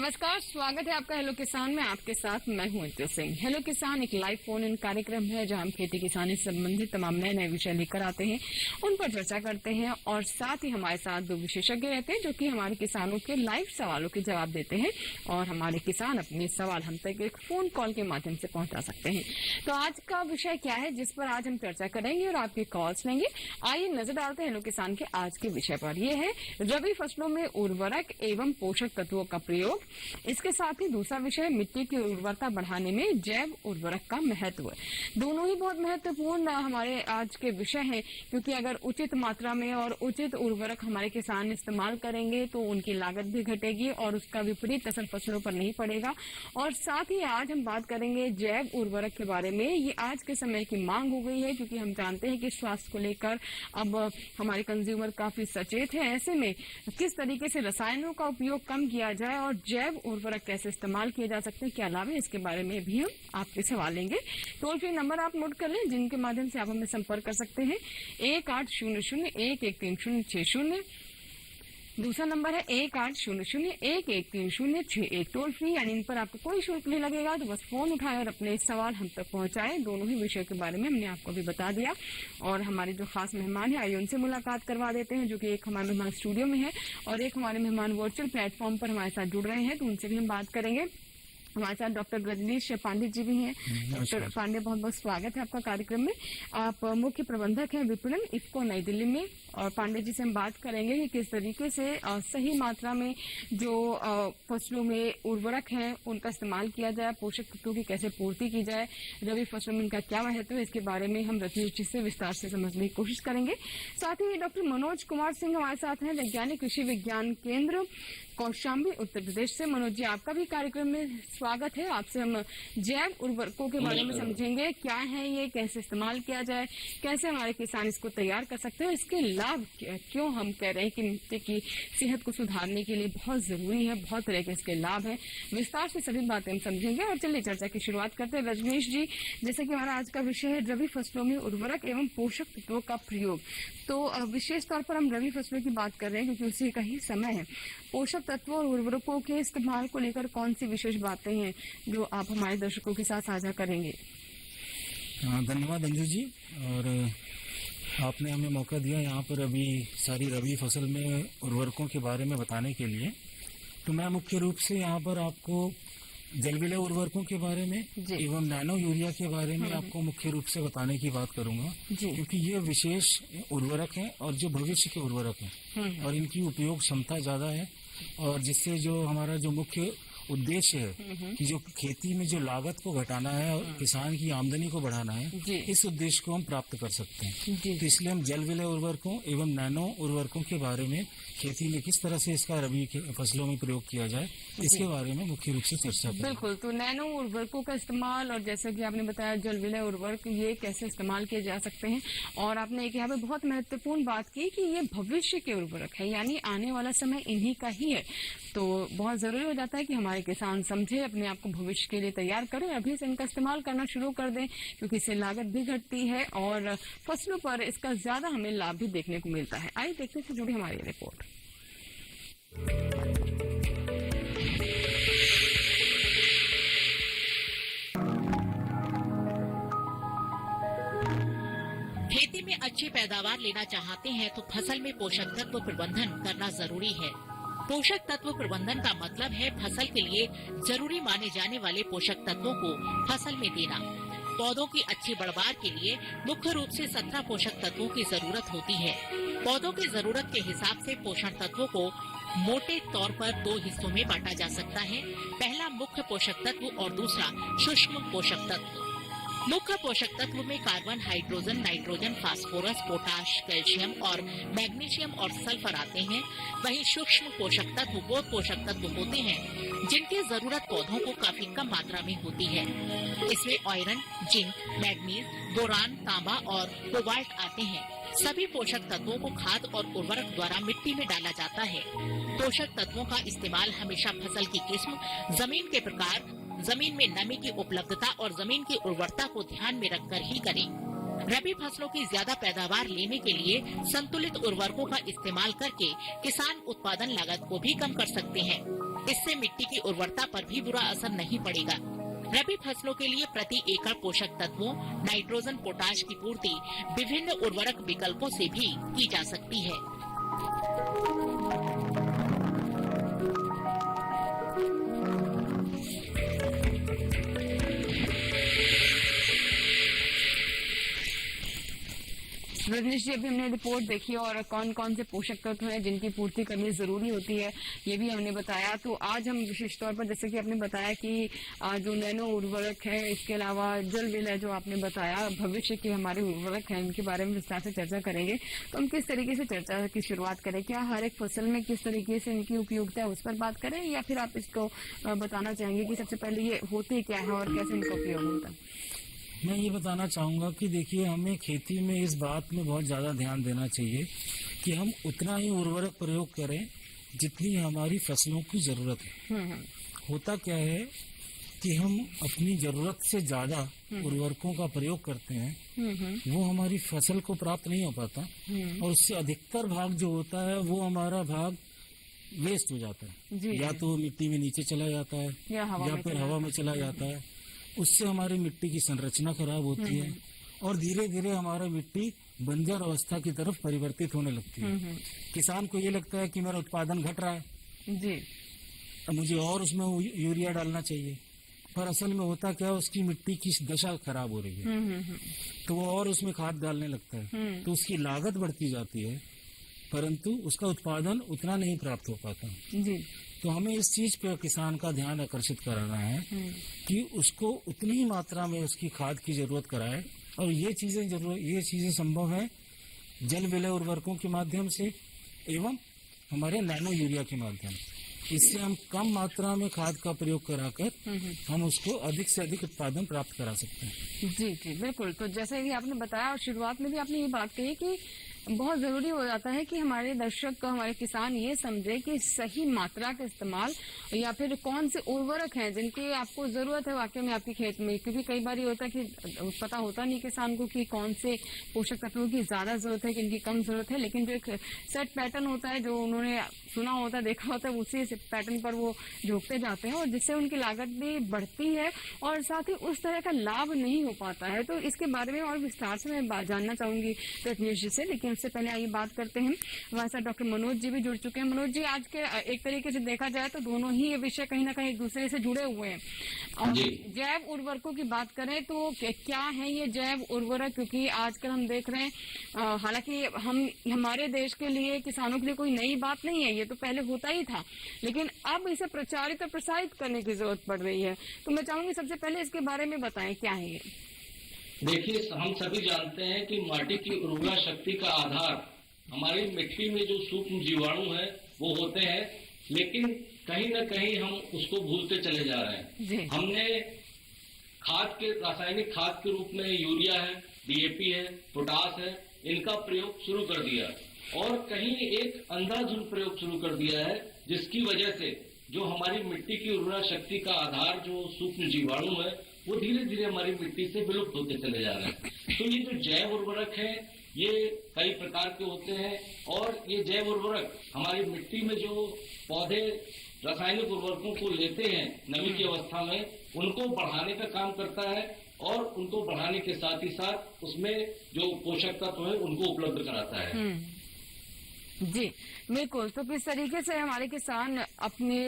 नमस्कार, स्वागत है आपका हेलो किसान में। आपके साथ मैं हूं अंजू सिंह। हेलो किसान एक लाइव फोन इन कार्यक्रम है जहां हम खेती किसानी से संबंधित तमाम नए नए विषय लेकर आते हैं, उन पर चर्चा करते हैं और साथ ही हमारे साथ दो विशेषज्ञ रहते हैं जो कि हमारे किसानों के लाइव सवालों के जवाब देते हैं और हमारे किसान अपने सवाल हम तक एक फोन कॉल के माध्यम से पहुंचा सकते हैं। तो आज का विषय क्या है जिस पर आज हम चर्चा करेंगे और आपके कॉल्स लेंगे। आइए नजर डालते हैं हेलो किसान के आज के विषय पर। यह है रबी फसलों में उर्वरक एवं पोषक तत्वों का प्रयोग। इसके साथ ही दूसरा विषय मिट्टी की उर्वरता बढ़ाने में जैव उर्वरक का महत्व। दोनों ही बहुत महत्वपूर्ण हमारे आज के विषय हैं, क्योंकि अगर उचित मात्रा में और उचित उर्वरक हमारे किसान इस्तेमाल करेंगे तो उनकी लागत भी घटेगी और उसका विपरीत असर फसलों पर नहीं पड़ेगा। और साथ ही आज हम बात करेंगे जैव उर्वरक के बारे में। ये आज के समय की मांग हो गई है, क्योंकि हम जानते हैं कि स्वास्थ्य को लेकर अब हमारे कंज्यूमर काफी सचेत है। ऐसे में किस तरीके से रसायनों का उपयोग कम किया जाए और जैव उर्वरक कैसे इस्तेमाल किए जा सकते हैं, क्या लाभ है, इसके बारे में भी हम आपके सवाल लेंगे। टोल फ्री नंबर आप नोट कर लें जिनके माध्यम से आप हमें संपर्क कर सकते हैं 1800113060। दूसरा नंबर है 1800113061। टोल फ्री यानी इन पर आपको कोई शुल्क नहीं लगेगा, तो बस फोन उठाएं और अपने सवाल हम तक पहुंचाएं। दोनों ही विषयों के बारे में हमने आपको भी बता दिया और हमारे जो खास मेहमान है आइए उनसे मुलाकात करवा देते हैं, जो कि एक हमारे मेहमान स्टूडियो में है और एक हमारे मेहमान वर्चुअल प्लेटफॉर्म पर हमारे साथ जुड़ रहे हैं, तो उनसे भी हम बात करेंगे। हमारे साथ डॉक्टर रजनीश पांडे जी भी हैं। डॉक्टर पांडे बहुत बहुत स्वागत है आपका कार्यक्रम में। आप मुख्य प्रबंधक हैं विपणन इफको नई दिल्ली में और पांडे जी से हम बात करेंगे कि किस तरीके से सही मात्रा में जो फसलों में उर्वरक हैं उनका इस्तेमाल किया जाए, पोषक तत्वों की कैसे पूर्ति की जाए, रबी फसलों में इनका क्या महत्व है, इसके बारे में हम रजनीश जी से विस्तार से समझने की कोशिश करेंगे। साथ ही डॉक्टर मनोज कुमार सिंह हमारे साथ हैं, वैज्ञानिक कृषि विज्ञान केंद्र कौशाम्बी उत्तर प्रदेश से। मनोज जी आपका भी कार्यक्रम में स्वागत है। आपसे हम जैव उर्वरकों के बारे में समझेंगे, क्या है ये, कैसे इस्तेमाल किया जाए, कैसे हमारे किसान इसको तैयार कर सकते हैं, इसके लाभ क्यों हम कह रहे हैं कि मिट्टी की सेहत को सुधारने के लिए बहुत जरूरी है, बहुत तरह के इसके लाभ हैं। विस्तार से सभी बातें हम समझेंगे और चलिए चर्चा की शुरुआत करते हैं। रजनीश जी, जैसे कि हमारा आज का विषय है रबी फसलों में उर्वरक एवं पोषक तत्वों का प्रयोग, तो विशेष तौर पर हम रबी फसलों की बात कर रहे हैं क्योंकि उसी का ही समय है। पोषक तत्वों और उर्वरकों के इस्तेमाल को लेकर कौन सी विशेष बातें हैं जो आप हमारे दर्शकों के साथ साझा करेंगे? धन्यवाद अंजू जी, और आपने हमें मौका दिया यहाँ पर अभी सारी रबी फसल में उर्वरकों के बारे में बताने के लिए। तो मैं मुख्य रूप से यहाँ पर आपको जलविले उर्वरकों के बारे में एवं नैनो यूरिया के बारे में आपको मुख्य रूप से बताने की बात करूंगा, क्योंकि ये विशेष उर्वरक हैं और जो भविष्य के उर्वरक हैं और इनकी उपयोग क्षमता ज्यादा है और जिससे जो हमारा जो मुख्य उद्देश्य है कि जो खेती में जो लागत को घटाना है और किसान की आमदनी को बढ़ाना है, इस उद्देश्य को हम प्राप्त कर सकते हैं। तो इसलिए हम जल विलय उर्वरकों एवं नैनो उर्वरकों के बारे में, खेती में किस तरह से इसका रबी के फसलों में प्रयोग किया जाए, इसके बारे में मुख्य रूप से चर्चा करें। बिल्कुल, तो नैनो उर्वरकों का इस्तेमाल और जैसे कि आपने बताया जल विलय उर्वरक, ये कैसे इस्तेमाल किए जा सकते हैं। और आपने एक यहाँ पे बहुत महत्वपूर्ण बात की कि ये भविष्य के उर्वरक है, यानी आने वाला समय इन्हीं का ही है। तो बहुत जरूरी हो जाता है कि हमारे किसान समझे, अपने आप को भविष्य के लिए तैयार करें, अभी से इनका इस्तेमाल करना शुरू कर दें, क्योंकि इससे लागत भी घटती है और फसलों पर इसका ज्यादा हमें लाभ भी देखने को मिलता है। आइए देखते हैं जुड़ी हमारी रिपोर्ट। खेती में अच्छी पैदावार लेना चाहते हैं तो फसल में पोषक तत्व प्रबंधन करना जरूरी है। पोषक तत्व प्रबंधन का मतलब है फसल के लिए जरूरी माने जाने वाले पोषक तत्वों को फसल में देना। पौधों की अच्छी बढ़वार के लिए मुख्य रूप से 17 पोषक तत्वों की जरूरत होती है। पौधों की जरूरत के हिसाब से पोषण तत्वों को मोटे तौर पर 2 हिस्सों में बांटा जा सकता है। पहला मुख्य पोषक तत्व और दूसरा सूक्ष्म पोषक तत्व। मुख्य पोषक तत्व में carbon, hydrogen, nitrogen, phosphorus, potash, calcium और मैग्नीशियम और सल्फर आते हैं। वहीं सूक्ष्म पोषक तत्व वो पोषक तत्व होते हैं जिनकी जरूरत पौधों को काफी कम मात्रा में होती है। इसमें आयरन, जिंक, मैग्नीज, बोरान, तांबा और कोबाल्ट आते हैं। सभी पोषक तत्वों को खाद और उर्वरक द्वारा मिट्टी में डाला जाता है। पोषक तत्वों का इस्तेमाल हमेशा फसल की किस्म, जमीन के प्रकार, जमीन में नमी की उपलब्धता और जमीन की उर्वरता को ध्यान में रखकर ही करें। रबी फसलों की ज्यादा पैदावार लेने के लिए संतुलित उर्वरकों का इस्तेमाल करके किसान उत्पादन लागत को भी कम कर सकते हैं। इससे मिट्टी की उर्वरता पर भी बुरा असर नहीं पड़ेगा। रबी फसलों के लिए प्रति एकड़ पोषक तत्वों, नाइट्रोजन, पोटाश की पूर्ति विभिन्न उर्वरक विकल्पों से भी की जा सकती है। रजनीश जी, अभी हमने रिपोर्ट देखी और कौन कौन से पोषक तत्व हैं जिनकी पूर्ति करनी जरूरी होती है ये भी हमने बताया। तो आज हम विशेष तौर पर जैसे कि आपने बताया कि जो नैनो उर्वरक है, इसके अलावा जल विलय जो आपने बताया, भविष्य के हमारे उर्वरक हैं, इनके बारे में विस्तार से चर्चा करेंगे। तो हम किस तरीके से चर्चा की शुरुआत करें? क्या हर एक फसल में किस तरीके से इनकी उपयोगिता है उस पर बात करें, या फिर आप इसको बताना चाहेंगे कि सबसे पहले ये होते क्या है और कैसे इनका उपयोग होता है? मैं ये बताना चाहूँगा कि देखिए, हमें खेती में इस बात में बहुत ज़्यादा ध्यान देना चाहिए कि हम उतना ही उर्वरक प्रयोग करें जितनी हमारी फसलों की ज़रूरत है। होता क्या है कि हम अपनी ज़रूरत से ज़्यादा उर्वरकों का प्रयोग करते हैं, वो हमारी फसल को प्राप्त नहीं हो पाता और उससे अधिकतर भाग जो होता है वो हमारा भाग वेस्ट हो जाता है। या तो मिट्टी में नीचे चला जाता है या फिर हवा में चला जाता है। उससे हमारी मिट्टी की संरचना खराब होती है और धीरे धीरे हमारा मिट्टी बंजर अवस्था की तरफ परिवर्तित होने लगती है। किसान को ये लगता है कि मेरा उत्पादन घट रहा है जी, तो मुझे और उसमें यूरिया डालना चाहिए, पर असल में होता क्या है, उसकी मिट्टी की दशा खराब हो रही है तो वो और उसमें खाद डालने लगता है, तो उसकी लागत बढ़ती जाती है परंतु उसका उत्पादन उतना नहीं प्राप्त हो पाता जी। तो हमें इस चीज पे किसान का ध्यान आकर्षित कराना है कि उसको उतनी ही मात्रा में उसकी खाद की जरूरत कराए और ये चीजें संभव है जल विलय उर्वरकों के माध्यम से एवं हमारे नैनो यूरिया के माध्यम से। इससे हम कम मात्रा में खाद का प्रयोग कराकर हम उसको अधिक से अधिक उत्पादन प्राप्त करा सकते हैं। जी जी बिल्कुल। तो जैसे कि आपने बताया और शुरुआत में भी आपने ये बात कही कि बहुत जरूरी हो जाता है कि हमारे दर्शक, हमारे किसान ये समझे कि सही मात्रा का इस्तेमाल या फिर कौन से उर्वरक हैं जिनकी आपको जरूरत है वाकई में आपके खेत में, क्योंकि कई बार ये होता है कि पता होता नहीं किसान को कि कौन से पोषक तत्वों की ज्यादा जरूरत है, किनकी कम जरूरत है, लेकिन जो एक सेट पैटर्न होता है जो उन्होंने सुना होता है, देखा होता है, उसी पैटर्न पर वो झोंकते जाते हैं और जिससे उनकी लागत भी बढ़ती है और साथ ही उस तरह का लाभ नहीं हो पाता है। तो इसके बारे में और विस्तार से मैं जानना चाहूंगी रजनीश जी से, लेकिन उससे पहले आइए बात करते हैं। हमारे साथ डॉक्टर मनोज जी भी जुड़ चुके हैं। मनोज जी, आज के एक तरीके से देखा जाए तो दोनों ही ये विषय कहीं ना कहीं एक दूसरे से जुड़े हुए हैं और जैव उर्वरकों की बात करें तो क्या है ये जैव उर्वरक, क्योंकि आजकल हम देख रहे हैं हालांकि हमारे देश के लिए, किसानों के लिए कोई नई बात नहीं है, ये तो पहले होता ही था, लेकिन अब इसे प्रचारित और प्रसारित करने की जरूरत पड़ रही है। तो मैं चाहूंगी सबसे पहले इसके बारे में बताएं क्या है ये। देखिए, हम सभी जानते हैं कि माटी की उर्वरा शक्ति का आधार हमारी मिट्टी में जो सूक्ष्म जीवाणु है वो होते हैं, लेकिन कहीं न कहीं हम उसको भूलते चले जा रहे हैं। हमने खाद के, रासायनिक खाद के रूप में यूरिया है, डीएपी है, पोटास है, इनका प्रयोग शुरू कर दिया और कहीं एक अंधाधुंध प्रयोग शुरू कर दिया है, जिसकी वजह से जो हमारी मिट्टी की उर्वरा शक्ति का आधार जो सूक्ष्म जीवाणु है वो धीरे धीरे हमारी मिट्टी से विलुप्त होते चले जा रहे हैं। तो ये जो जैव उर्वरक है ये कई प्रकार के होते हैं और ये जैव उर्वरक हमारी मिट्टी में जो पौधे रासायनिक उर्वरकों को लेते हैं नमी की अवस्था में, उनको बढ़ाने का काम करता है और उनको बढ़ाने के साथ ही साथ उसमें जो पोषक तत्व है उनको उपलब्ध कराता है। जी बिल्कुल। तो किस तरीके से हमारे किसान अपने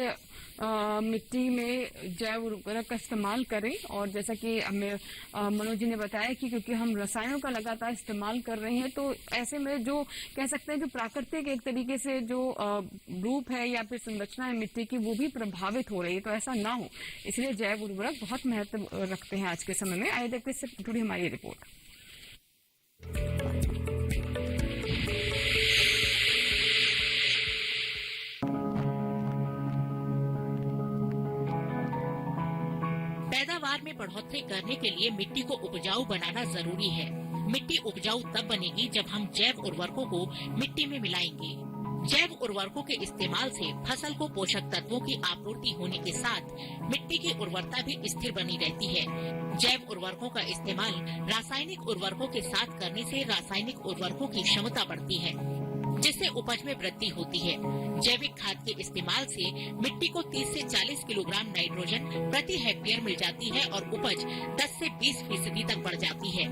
मिट्टी में जैव उर्वरक का इस्तेमाल करें, और जैसा कि हमें मनोज जी ने बताया कि क्योंकि हम रसायनों का लगातार इस्तेमाल कर रहे हैं तो ऐसे में जो कह सकते हैं जो प्राकृतिक एक तरीके से जो रूप है या फिर संरचना है मिट्टी की वो भी प्रभावित हो रही है, तो ऐसा ना हो इसलिए जैव उर्वरक बहुत महत्व रखते हैं आज के समय में। आइए देखते हैं इससे जुड़ी हमारी रिपोर्ट। पैदावार में बढ़ोतरी करने के लिए मिट्टी को उपजाऊ बनाना जरूरी है। मिट्टी उपजाऊ तब बनेगी जब हम जैव उर्वरकों को मिट्टी में मिलाएंगे। जैव उर्वरकों के इस्तेमाल से फसल को पोषक तत्वों की आपूर्ति होने के साथ मिट्टी की उर्वरता भी स्थिर बनी रहती है। जैव उर्वरकों का इस्तेमाल रासायनिक उर्वरकों के साथ करने से रासायनिक उर्वरकों की क्षमता बढ़ती है, जिससे उपज में वृद्धि होती है। जैविक खाद के इस्तेमाल से मिट्टी को 30 से 40 किलोग्राम नाइट्रोजन प्रति हेक्टेयर मिल जाती है और उपज 10 से 20% तक बढ़ जाती है।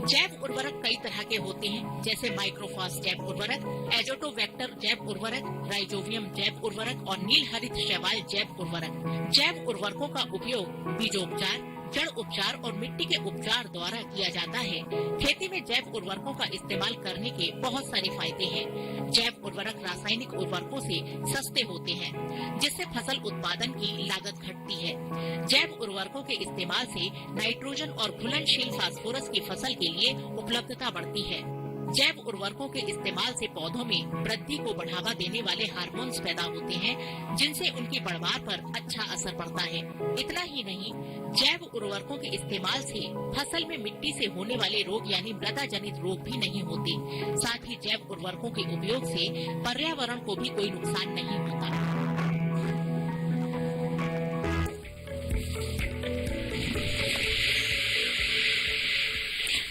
जैव उर्वरक कई तरह के होते हैं, जैसे माइक्रोफॉस जैव उर्वरक, एजोटोवेक्टर जैव उर्वरक, राइजोबियम जैव उर्वरक और नील हरित शैवाल जैव उर्वरक। जैव उर्वरकों का उपयोग बीजोपचार, जड़ उपचार और मिट्टी के उपचार द्वारा किया जाता है। खेती में जैव उर्वरकों का इस्तेमाल करने के बहुत सारे फायदे हैं। जैव उर्वरक रासायनिक उर्वरकों से सस्ते होते हैं, जिससे फसल उत्पादन की लागत घटती है। जैव उर्वरकों के इस्तेमाल से नाइट्रोजन और घुलनशील फास्फोरस की फसल के लिए उपलब्धता बढ़ती है। जैव उर्वरकों के इस्तेमाल से पौधों में वृद्धि को बढ़ावा देने वाले हार्मोन्स पैदा होते हैं, जिनसे उनकी बढ़वार पर अच्छा असर पड़ता है। इतना ही नहीं, जैव उर्वरकों के इस्तेमाल से फसल में मिट्टी से होने वाले रोग यानी मृदा जनित रोग भी नहीं होते। साथ ही जैव उर्वरकों के उपयोग से पर्यावरण को भी कोई नुकसान नहीं होता।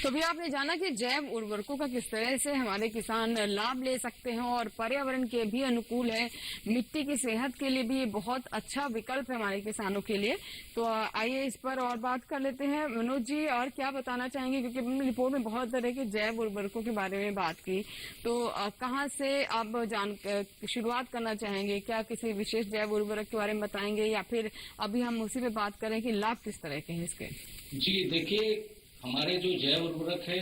तो भी आपने जाना कि जैव उर्वरकों का किस तरह से हमारे किसान लाभ ले सकते हैं और पर्यावरण के भी अनुकूल है, मिट्टी की सेहत के लिए भी ये बहुत अच्छा विकल्प है हमारे किसानों के लिए। तो आइए इस पर और बात कर लेते हैं। मनोज जी और क्या बताना चाहेंगे, क्योंकि हमने रिपोर्ट में बहुत तरह के जैव उर्वरकों के बारे में बात की, तो कहाँ से आप शुरुआत करना चाहेंगे? क्या किसी विशेष जैव उर्वरक के बारे में बताएंगे या फिर अभी हम उसी पे बात करें कि लाभ किस तरह के हैं इसके? जी देखिए, हमारे जो जैव उर्वरक है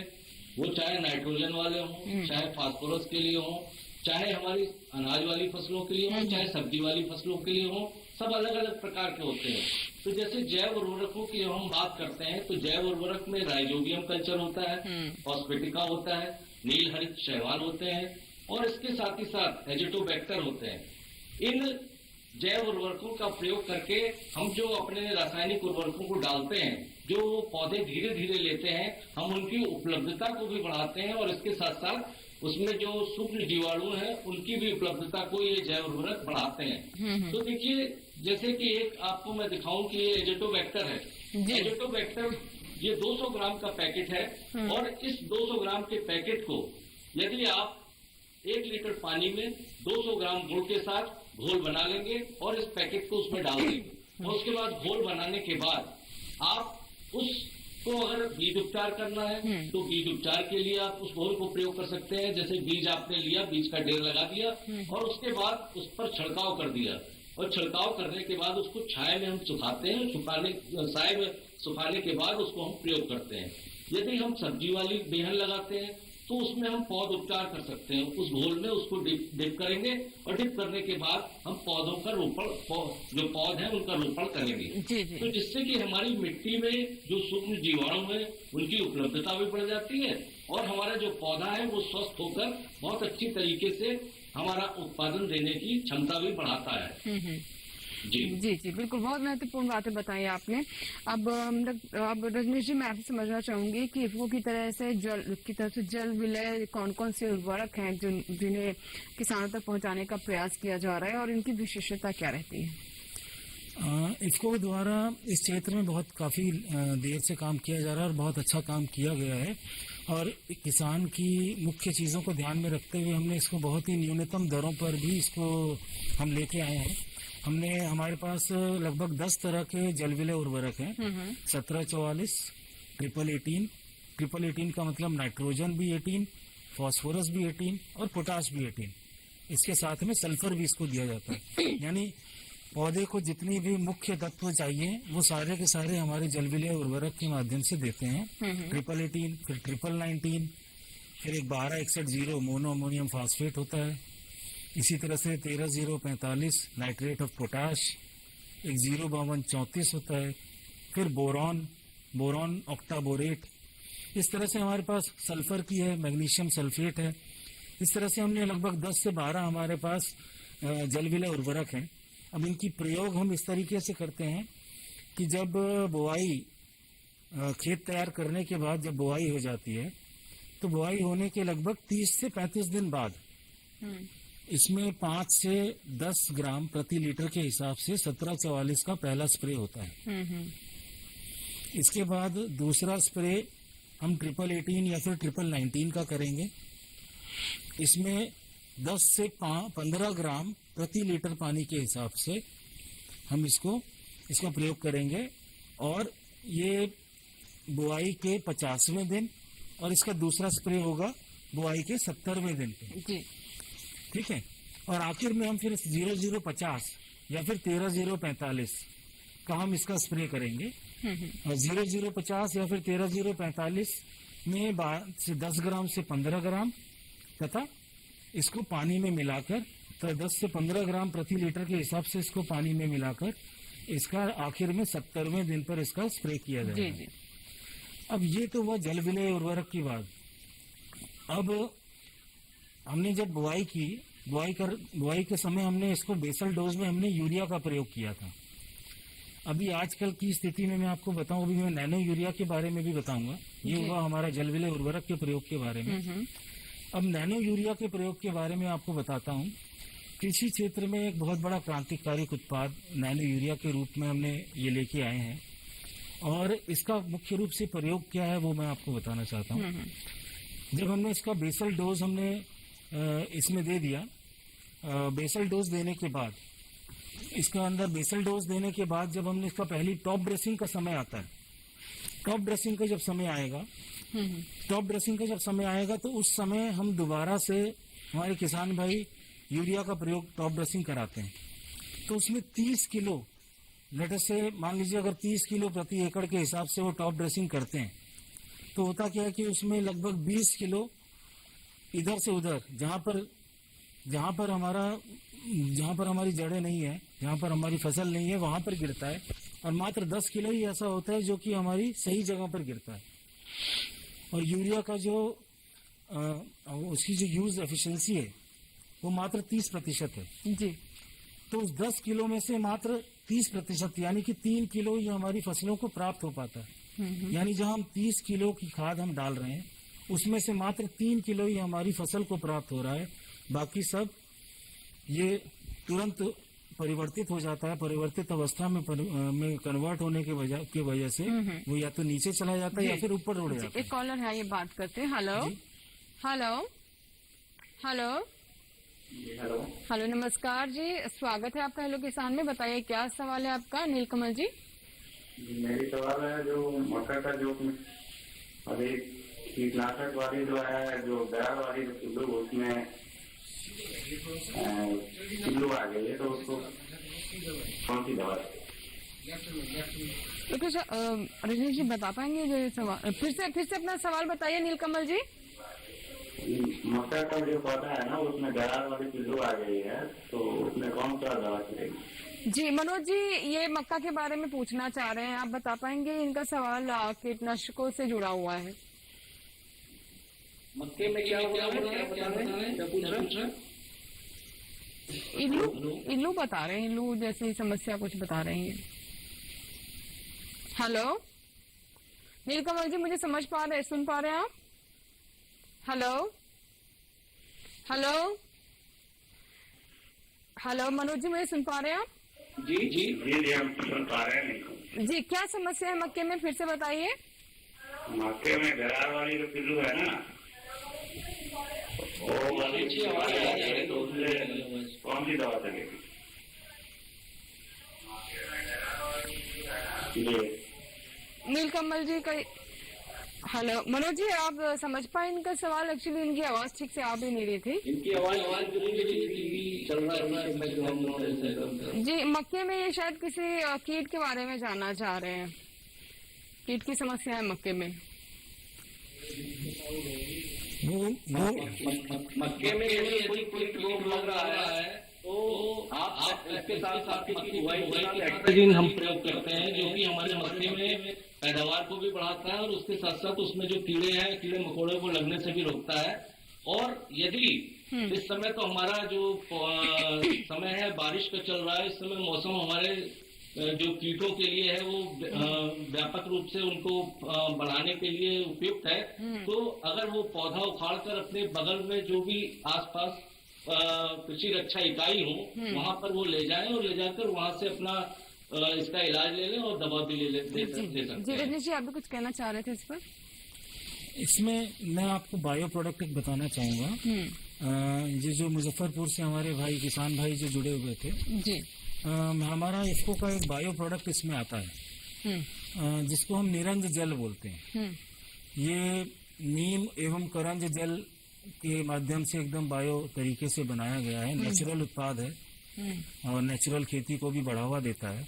वो चाहे नाइट्रोजन वाले हों, चाहे फास्फोरस के लिए हों, चाहे हमारी अनाज वाली फसलों के लिए हों, चाहे सब्जी वाली फसलों के लिए हों, सब अलग अलग प्रकार के होते हैं। तो जैसे जैव उर्वरकों की हम बात करते हैं तो जैव उर्वरक में राइजोबियम कल्चर होता है, फॉस्फेटिका होता है, नील हरित शैवाल होते हैं और इसके साथ ही साथ एजोटोबैक्टर होते हैं। इन जैव उर्वरकों का प्रयोग करके हम जो अपने रासायनिक उर्वरकों को डालते हैं, जो पौधे धीरे धीरे लेते हैं, हम उनकी उपलब्धता को भी बढ़ाते हैं और इसके साथ साथ उसमें जो सूक्ष्म जीवाणु हैं उनकी भी उपलब्धता को ये जैव उर्वरक बढ़ाते हैं। तो देखिए, जैसे कि एक आपको मैं दिखाऊं कि ये एजोटोबैक्टर है। एजोटोबैक्टर ये 200 ग्राम का पैकेट है और इस 200 ग्राम के पैकेट को यदि आप 1 लीटर पानी में 200 ग्राम गुड़ के साथ घोल बना लेंगे और इस पैकेट को उसमें डाल देंगे और उसके बाद घोल बनाने के बाद आप उसको अगर बीज उपचार करना है तो बीज उपचार के लिए आप उस घोल को प्रयोग कर सकते हैं। जैसे बीज आपने लिया, बीज का ढेर लगा दिया और उसके बाद उस पर छिड़काव कर दिया और छिड़काव करने के बाद उसको छाया में हम सुखाते हैं। छाया में सुखाने के बाद उसको हम प्रयोग करते हैं। यदि हम सब्जी वाली बेहन लगाते हैं तो उसमें हम पौध उपचार कर सकते हैं। उस घोल में उसको डिप करेंगे और डिप करने के बाद हम पौधों का रोपण, जो पौध है उनका रोपण करेंगे। तो जिससे कि हमारी मिट्टी में जो सूक्ष्म जीवाणु है उनकी उपलब्धता भी बढ़ जाती है और हमारा जो पौधा है वो स्वस्थ होकर बहुत अच्छी तरीके से हमारा उत्पादन देने की क्षमता भी बढ़ाता है। जी जी जी बिल्कुल, बहुत महत्वपूर्ण बातें बताई आपने। अब रजनीश जी, मैं आपसे समझना चाहूंगी कि इफ्को की तरफ से जल विलय कौन कौन से उर्वरक हैं जिन्हें किसानों तक पहुंचाने का प्रयास किया जा रहा है और इनकी विशेषता क्या रहती है? इफ्को द्वारा इस क्षेत्र में बहुत काफी देर से काम किया जा रहा है और बहुत अच्छा काम किया गया है और किसान की मुख्य चीजों को ध्यान में रखते हुए हमने इसको बहुत ही न्यूनतम दरों पर भी इसको हम लेके आए हैं। हमारे पास लगभग 10 तरह के जल विलय उर्वरक हैं। 1744, 18 का मतलब नाइट्रोजन भी 18, फास्फोरस भी 18 और पोटाश भी 18। इसके साथ में सल्फर भी इसको दिया जाता है। यानी पौधे को जितनी भी मुख्य तत्व चाहिए वो सारे के सारे हमारे जल विलय उर्वरक के माध्यम से देते हैं। 18, फिर 19, फिर एक 1261 मोनो अमोनियम फास्फेट होता है। इसी तरह से 13045 नाइट्रेट ऑफ पोटाश, एक 05234 होता है। फिर बोरॉन ऑक्टाबोरेट। इस तरह से हमारे पास सल्फर की है, मैग्नीशियम सल्फेट है। इस तरह से हमने लगभग 10 से 12 हमारे पास जल विलय उर्वरक हैं। अब इनकी प्रयोग हम इस तरीके से करते हैं कि जब बुआई, खेत तैयार करने के बाद जब बुआई हो जाती है तो बुआई होने के लगभग 30 से 35 दिन बाद इसमें 5 से 10 ग्राम प्रति लीटर के हिसाब से 1744 का पहला स्प्रे होता है। इसके बाद दूसरा स्प्रे हम 1818 या फिर 1919 का करेंगे। इसमें 10 से 15 ग्राम प्रति लीटर पानी के हिसाब से हम इसका प्रयोग करेंगे और ये बुआई के 50वें दिन और इसका दूसरा स्प्रे होगा बुआई के 70वें दिन पे। जी ठीक है। और आखिर में हम फिर 0050 या फिर 13045 का हम इसका स्प्रे करेंगे। और 0050 या फिर 13045 में 10 ग्राम से 15 ग्राम तथा इसको पानी में मिलाकर, तो 10 से 15 ग्राम प्रति लीटर के हिसाब से इसको पानी में मिलाकर इसका आखिर में 70वें दिन पर इसका स्प्रे किया जी जाएगा। जी अब ये तो हुआ जल विलेय उर्वरक की बात। अब हमने जब बुआई के समय हमने इसको बेसल डोज में हमने यूरिया का प्रयोग किया था। अभी आजकल की स्थिति में मैं आपको बताऊं, अभी मैं नैनो यूरिया के बारे में भी बताऊंगा। ये हुआ हमारा जल विलेय उर्वरक के प्रयोग के बारे में। अब नैनो यूरिया के प्रयोग के बारे में आपको बताता हूँ। कृषि क्षेत्र में एक बहुत बड़ा क्रांतिकारी उत्पाद नैनो यूरिया के रूप में हमने ये लेके आए हैं और इसका मुख्य रूप से प्रयोग क्या है वो मैं आपको बताना चाहता हूँ। जब हमने इसका बेसल डोज हमने इसमें दे दिया, बेसल डोज देने के बाद इसका अंदर बेसल डोज देने के बाद जब हमने इसका पहली टॉप ड्रेसिंग का समय आता है, टॉप ड्रेसिंग का जब समय आएगा तो उस समय हम दोबारा से हमारे किसान भाई यूरिया का प्रयोग टॉप ड्रेसिंग कराते हैं। तो उसमें 30 किलो, लेटर से मान लीजिए अगर 30 किलो प्रति एकड़ के हिसाब से वो टॉप ड्रेसिंग करते हैं तो होता क्या है कि उसमें लगभग 20 किलो इधर से उधर, जहाँ पर हमारी जड़ें नहीं है, जहाँ पर हमारी फसल नहीं है, वहां पर गिरता है और मात्र 10 किलो ही ऐसा होता है जो कि हमारी सही जगह पर गिरता है। और यूरिया का जो उसकी जो यूज एफिशिएंसी है वो मात्र 30% है। जी तो उस 10 किलो में से मात्र 30% यानी कि 3 किलो ही हमारी फसलों को प्राप्त हो पाता है। यानी जहां हम 30 किलो की खाद हम डाल रहे हैं उसमें से मात्र 3 किलो ही हमारी फसल को प्राप्त हो रहा है। बाकी सब ये तुरंत परिवर्तित हो जाता है, परिवर्तित अवस्था में कन्वर्ट होने की वजह से वो या तो नीचे चला जाता है या फिर ऊपर उड़ जाता है। एक कॉलर है, ये बात करते हैं। हेलो हेलो हेलो हेलो नमस्कार जी, स्वागत है आपका हेलो किसान में। बताइए क्या सवाल है आपका नीलकमल जी? मेरी सवाल है जो मक्का का जो अभी कीटनाशक वाली जो है, जो दया वाली जो पिल्लू उसमें पिल्लू आ गई है तो उसको कौन सी दवा? तो कुछ रजनीश जी बता पाएंगे जो ये सवाल? फिर से अपना सवाल बताइए नीलकमल जी। मक्का का जो पौधा है ना उसमें दरार वाली पिल्लू आ गई है तो उसमें कौन सा दवा चलेगी? जी मनोज जी, ये मक्का के बारे में पूछना चाह रहे हैं, आप बता पाएंगे? इनका सवाल कीटनाशकों से जुड़ा हुआ है। मक्के में क्या पूछ रहे हैं? इल्लू बता रहे हैं, इल्लू जैसी समस्या कुछ बता रहे हैं। हेलो नीलकमल जी, मुझे सुन पा रहे हैं आप? Hello hello hello Manoj ji, मुझे सुन पा रहे हैं आप? जी जी जी जी हम सुन पा रहे हैं। जी, क्या समस्या है मक्के में, फिर से बताइए। मक्के में दरार वाली जो पिल्लू है ना वो अच्छी आवाज आ रही है तो उससे कौन सी दवा चलेगी? जी नीलकमल जी का हेलो मनोज जी, आप समझ पाए इनका सवाल? एक्चुअली इनकी आवाज ठीक से आ भी नहीं रही थी। इनकी आवाज चल रहा है जी, मक्के में ये शायद किसी कीट के बारे में जानना चाह रहे हैं। कीट की समस्या है मक्के में। मक्के में यदि कोई रोग लग रहा है तो आप इसके साथ साथ नाइट्रोजन हम प्रयोग करते हैं जो कि हमारे मक्के में पैदावार को भी बढ़ाता है और उसके साथ साथ उसमें जो कीड़े मकोड़े को लगने से भी रोकता है। और यदि इस समय तो हमारा जो समय है बारिश का चल रहा है, इस समय मौसम हमारे जो कीटों के लिए है वो व्यापक रूप से उनको बढ़ाने के लिए उपयुक्त है। तो अगर वो पौधा उखाड़ कर अपने बगल में जो भी आसपास कृषि रक्षा इकाई हो वहां पर वो ले जाएं और ले जाकर वहां से अपना इसका इलाज ले लें और दवा भी ले दे सकते हैं। रजनीश जी, आप भी कुछ कहना चाह रहे थे इस पर? इसमें मैं आपको बायो प्रोडक्ट एक बताना चाहूँगा। ये जो मुजफ्फरपुर से हमारे भाई किसान भाई जो जुड़े हुए थे जी। हमारा इफको का एक बायो प्रोडक्ट इसमें आता है जिसको हम निरंज जल बोलते हैं। ये नीम एवं करंज जल के माध्यम से एकदम बायो तरीके से बनाया गया है, नेचुरल उत्पाद है और नेचुरल खेती को भी बढ़ावा देता है।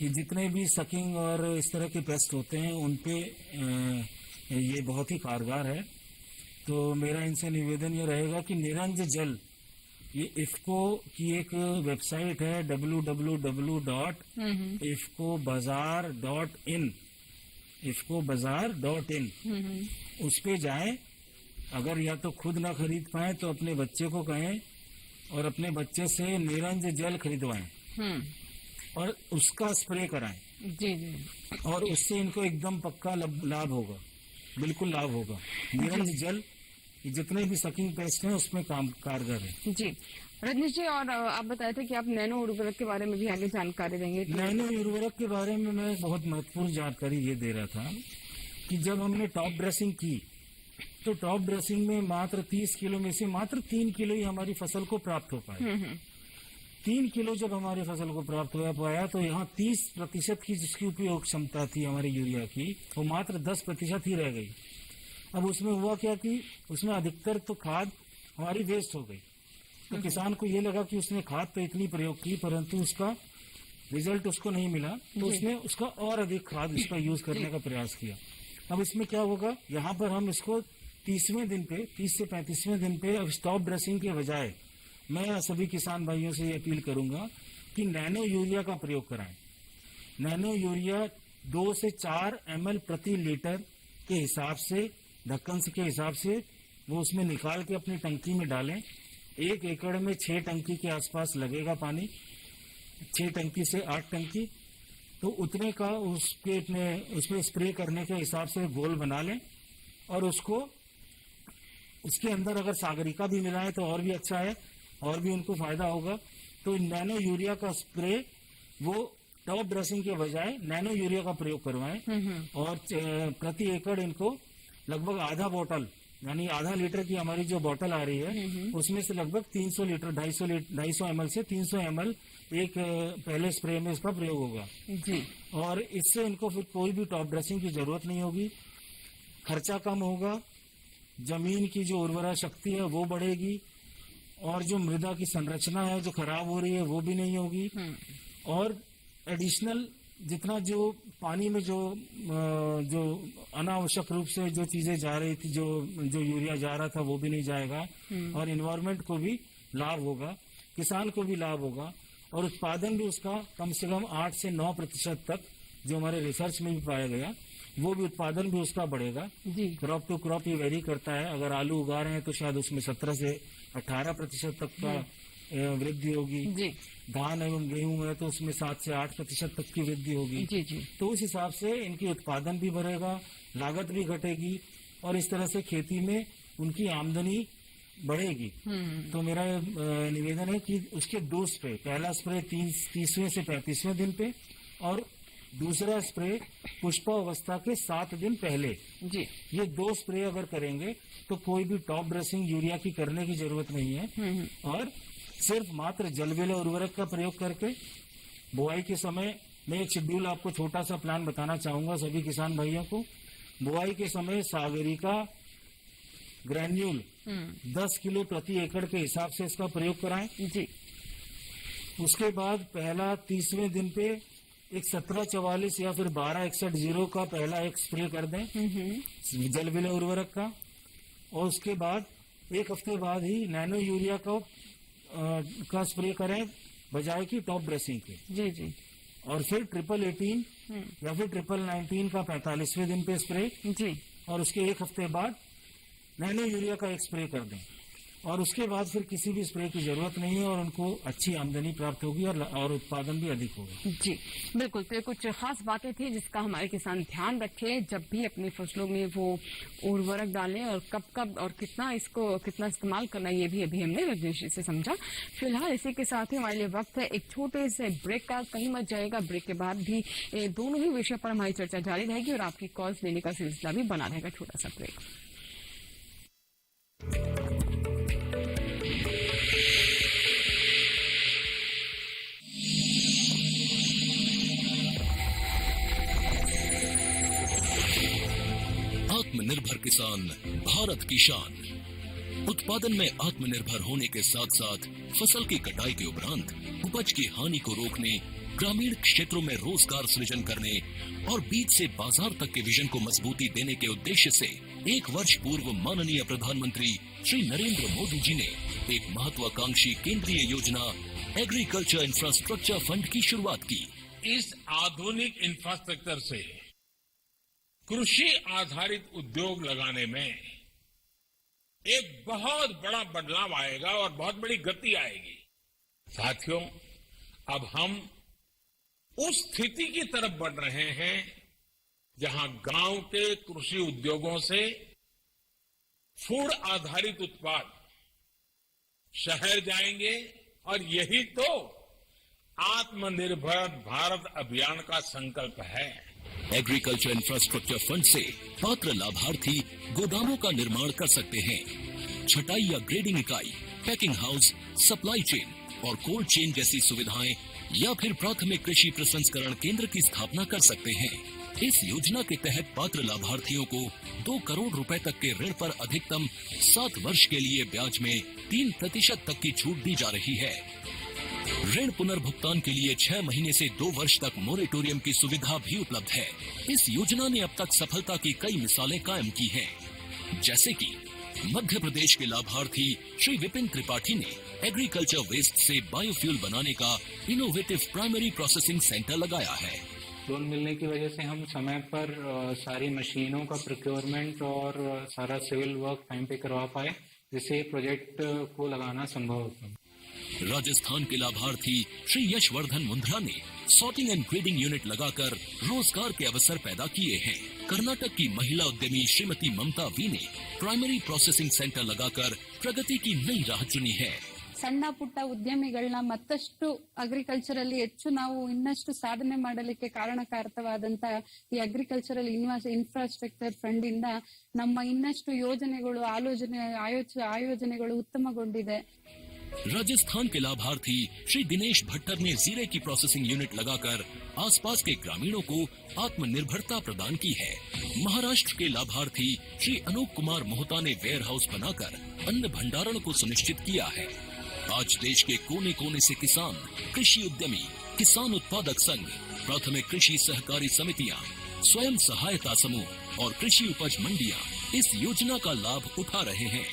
ये जितने भी सकिंग और इस तरह के पेस्ट होते हैं उन पे ये बहुत ही कारगर है। तो मेरा इनसे निवेदन ये रहेगा कि निरंज जल, ये इफको की एक वेबसाइट है www.ifcobazaar.in उस पे जाएं। अगर या तो खुद ना खरीद पाए तो अपने बच्चे को कहें और अपने बच्चे से निरंज जल खरीदवाएं और उसका स्प्रे कराएं। जी जी। और उससे इनको एकदम पक्का लाभ होगा, बिल्कुल लाभ होगा। निरंज जल जितने भी सकिंग पेस्ट हैं उसमें काम कारगर है। जी रजनीश जी, और आप बताए थे कि आप नैनो उर्वरक के बारे में भी आगे जानकारी देंगे। नैनो उर्वरक के बारे में मैं बहुत महत्वपूर्ण जानकारी ये दे रहा था कि जब हमने टॉप ड्रेसिंग की तो टॉप ड्रेसिंग में मात्र 30 किलो में से मात्र 3 किलो ही हमारी फसल को प्राप्त हो पाया। 3 किलो जब हमारी फसल को प्राप्त हो पाया तो यहाँ 30% की जिसकी उपयोग क्षमता थी हमारी यूरिया की, वो मात्र 10% ही रह गई। अब उसमें हुआ क्या कि उसमें अधिकतर तो खाद हमारी वेस्ट हो गई। तो किसान को ये लगा कि उसने खाद तो इतनी प्रयोग की परंतु उसका रिजल्ट उसको नहीं मिला, तो उसने उसका और अधिक खाद इसका यूज करने का प्रयास किया। अब इसमें क्या होगा, यहाँ पर हम इसको 30वें दिन पे 30 से 35वें दिन पे अब स्टॉप ड्रेसिंग के बजाय मैं सभी किसान भाइयों से ये अपील करूंगा कि नैनो यूरिया का प्रयोग कराएं। नैनो यूरिया 2 से 4 ml प्रति लीटर के हिसाब से, ढक्कन के हिसाब से वो उसमें निकाल के अपनी टंकी में डालें। 1 एकड़ में 6 टंकी के आसपास लगेगा पानी, 6 टंकी से 8 टंकी, तो उतने का उसमें स्प्रे करने के हिसाब से घोल बना लें और उसको उसके अंदर अगर सागरिका भी मिलाएं तो और भी अच्छा है और भी उनको फायदा होगा। तो नैनो यूरिया का स्प्रे वो टॉप ड्रेसिंग के बजाय नैनो यूरिया का प्रयोग करवाएं और प्रति एकड़ इनको लगभग आधा बोतल यानी आधा लीटर की हमारी जो बोतल आ रही है उसमें से लगभग 300 लीटर 250 ml से 300 ml एक पहले स्प्रे में इसका प्रयोग होगा जी। और इससे इनको फिर कोई भी टॉप ड्रेसिंग की जरूरत नहीं होगी, खर्चा कम होगा, जमीन की जो उर्वरा शक्ति है वो बढ़ेगी और जो मृदा की संरचना है जो खराब हो रही है वो भी नहीं होगी और एडिशनल जितना जो पानी में जो अनावश्यक रूप से जो चीजें जा रही थी, जो यूरिया जा रहा था वो भी नहीं जाएगा और इन्वायरमेंट को भी लाभ होगा, किसान को भी लाभ होगा और उत्पादन भी उसका कम से कम 8 से 9% तक जो हमारे रिसर्च में भी पाया गया वो भी उत्पादन भी उसका बढ़ेगा। क्रॉप टू क्रॉप ये वेरी करता है। अगर आलू उगा रहे हैं तो शायद उसमें 17 से 18% तक का वृद्धि होगी, धान एवं गेहूं है तो उसमें 7 से 8% तक की वृद्धि होगी। तो उस हिसाब से इनकी उत्पादन भी बढ़ेगा, लागत भी घटेगी और इस तरह से खेती में उनकी आमदनी बढ़ेगी। तो मेरा निवेदन है कि उसके 2 स्प्रे, पहला स्प्रे 30वें से 35वें दिन पे और दूसरा स्प्रे पुष्पावस्था के 7 दिन पहले जी। ये 2 स्प्रे अगर करेंगे तो कोई भी टॉप ड्रेसिंग यूरिया की करने की जरूरत नहीं है और सिर्फ मात्र जलविलेय उर्वरक का प्रयोग करके बुआई के समय मैं एक शेड्यूल आपको छोटा सा प्लान बताना चाहूंगा सभी किसान भाइयों को। बुआई के समय सागरिका ग्रैन्यूल 10 किलो प्रति एकड़ के हिसाब से इसका प्रयोग कराएं जी। उसके बाद पहला 30वें दिन पे एक 1744 या फिर 1261 का पहला एक स्प्रे कर दें जलविलेय उर्वरक का और उसके बाद 1 हफ्ते बाद ही नैनो यूरिया का स्प्रे करें बजाय की टॉप ड्रेसिंग के जी। और फिर 1818 या फिर 1919 का 45वें दिन पे स्प्रे जी। और उसके 1 हफ्ते बाद नैनो यूरिया का एक स्प्रे कर दें। और उसके बाद फिर किसी भी स्प्रे की जरूरत नहीं है और उनको अच्छी आमदनी प्राप्त होगी और उत्पादन भी अधिक होगा। जी बिल्कुल। तो ये कुछ खास बातें थी जिसका हमारे किसान ध्यान रखें जब भी अपनी फसलों में वो उर्वरक डालें और कब कब और कितना इस्तेमाल करना, ये भी अभी हमने रजनीश जी से समझा। फिलहाल इसी के साथ ही हमारे लिए वक्त है एक छोटे से ब्रेक का, कहीं मत जाएगा। ब्रेक के बाद भी दोनों ही विषय पर हमारी चर्चा जारी रहेगी और आपकी कॉल्स लेने का सिलसिला भी बना रहेगा। छोटा सा ब्रेक। आत्मनिर्भर किसान भारत की शान। उत्पादन में आत्मनिर्भर होने के साथ साथ फसल की कटाई के उपरांत उपज की हानि को रोकने, ग्रामीण क्षेत्रों में रोजगार सृजन करने और बीज से बाजार तक के विजन को मजबूती देने के उद्देश्य से 1 वर्ष पूर्व माननीय प्रधानमंत्री श्री नरेंद्र मोदी जी ने एक महत्वाकांक्षी केंद्रीय योजना एग्रीकल्चर इंफ्रास्ट्रक्चर फंड की शुरुआत की। इस आधुनिक इंफ्रास्ट्रक्चर से कृषि आधारित उद्योग लगाने में एक बहुत बड़ा बदलाव आएगा और बहुत बड़ी गति आएगी। साथियों, अब हम उस स्थिति की तरफ बढ़ रहे हैं जहां गांव के कृषि उद्योगों से फूड आधारित उत्पाद शहर जाएंगे और यही तो आत्मनिर्भर भारत अभियान का संकल्प है। एग्रीकल्चर इंफ्रास्ट्रक्चर फंड से पात्र लाभार्थी गोदामों का निर्माण कर सकते हैं, छटाई या ग्रेडिंग इकाई, पैकिंग हाउस, सप्लाई चेन और कोल्ड चेन जैसी सुविधाएं या फिर प्राथमिक कृषि प्रसंस्करण केंद्र की स्थापना कर सकते हैं। इस योजना के तहत पात्र लाभार्थियों को 2 करोड़ रुपए तक के ऋण पर अधिकतम 7 वर्ष के लिए ब्याज में 3% तक की छूट दी जा रही है। ऋण पुनर्भुगतान के लिए 6 महीने से 2 वर्ष तक मोरेटोरियम की सुविधा भी उपलब्ध है। इस योजना ने अब तक सफलता की कई मिसालें कायम की हैं, जैसे कि मध्य प्रदेश के लाभार्थी श्री विपिन त्रिपाठी ने एग्रीकल्चर वेस्ट से बायोफ्यूल बनाने का इनोवेटिव प्राइमरी प्रोसेसिंग सेंटर लगाया है। लोन मिलने की वजह से हम समय पर सारी मशीनों का प्रोक्योरमेंट और सारा सिविल वर्क टाइम पे करवा पाए, जिससे प्रोजेक्ट को लगाना संभव होता। राजस्थान के लाभार्थी श्री यशवर्धन मुंद्रा ने सॉर्टिंग एंड ग्रेडिंग यूनिट लगाकर रोजगार के अवसर पैदा किए हैं। कर्नाटक की महिला उद्यमी श्रीमती ममता वी ने प्राइमरी प्रोसेसिंग सेंटर लगाकर प्रगति की नई राह चुनी है। ಸಣ್ಣ ಪುಟ್ಟ ಉದ್ಯಮಿಗಳನ್ನ ಮತ್ತಷ್ಟು ಅಗ್ರಿಕಲ್ಚರಲ್ಲಿ ಹೆಚ್ಚು ನಾವು ಇನ್ನಷ್ಟು ಸಾಧನೆ ಮಾಡಲಿಕ್ಕೆ ಕಾರಣಕಾರಕವಾದಂತ ಈ ಅಗ್ರಿಕಲ್ಚರಲ್ ಇನ್ಫ್ರಾಸ್ಟ್ರಕ್ಚರ್ ಫಂಡ್ ಇಂದ ನಮ್ಮ ಇನ್ನಷ್ಟು ಯೋಜನೆಗಳು ಆಯೋಜನೆಗಳು ಉತ್ತಮಗೊಂಡಿದೆ। राजस्थान के लाभार्थी श्री दिनेश भट्टर ने जीरे की प्रोसेसिंग यूनिट लगाकर आसपास के ग्रामीणों को आत्मनिर्भरता प्रदान की है। महाराष्ट्र के लाभार्थी श्री अनूप कुमार मोहता ने वेयर हाउस बनाकर अन्न भंडारण को सुनिश्चित किया है। आज देश के कोने कोने से किसान, कृषि उद्यमी, किसान उत्पादक संघ, प्राथमिक कृषि सहकारी समितियां, स्वयं सहायता समूह और कृषि उपज मंडियां इस योजना का लाभ उठा रहे हैं।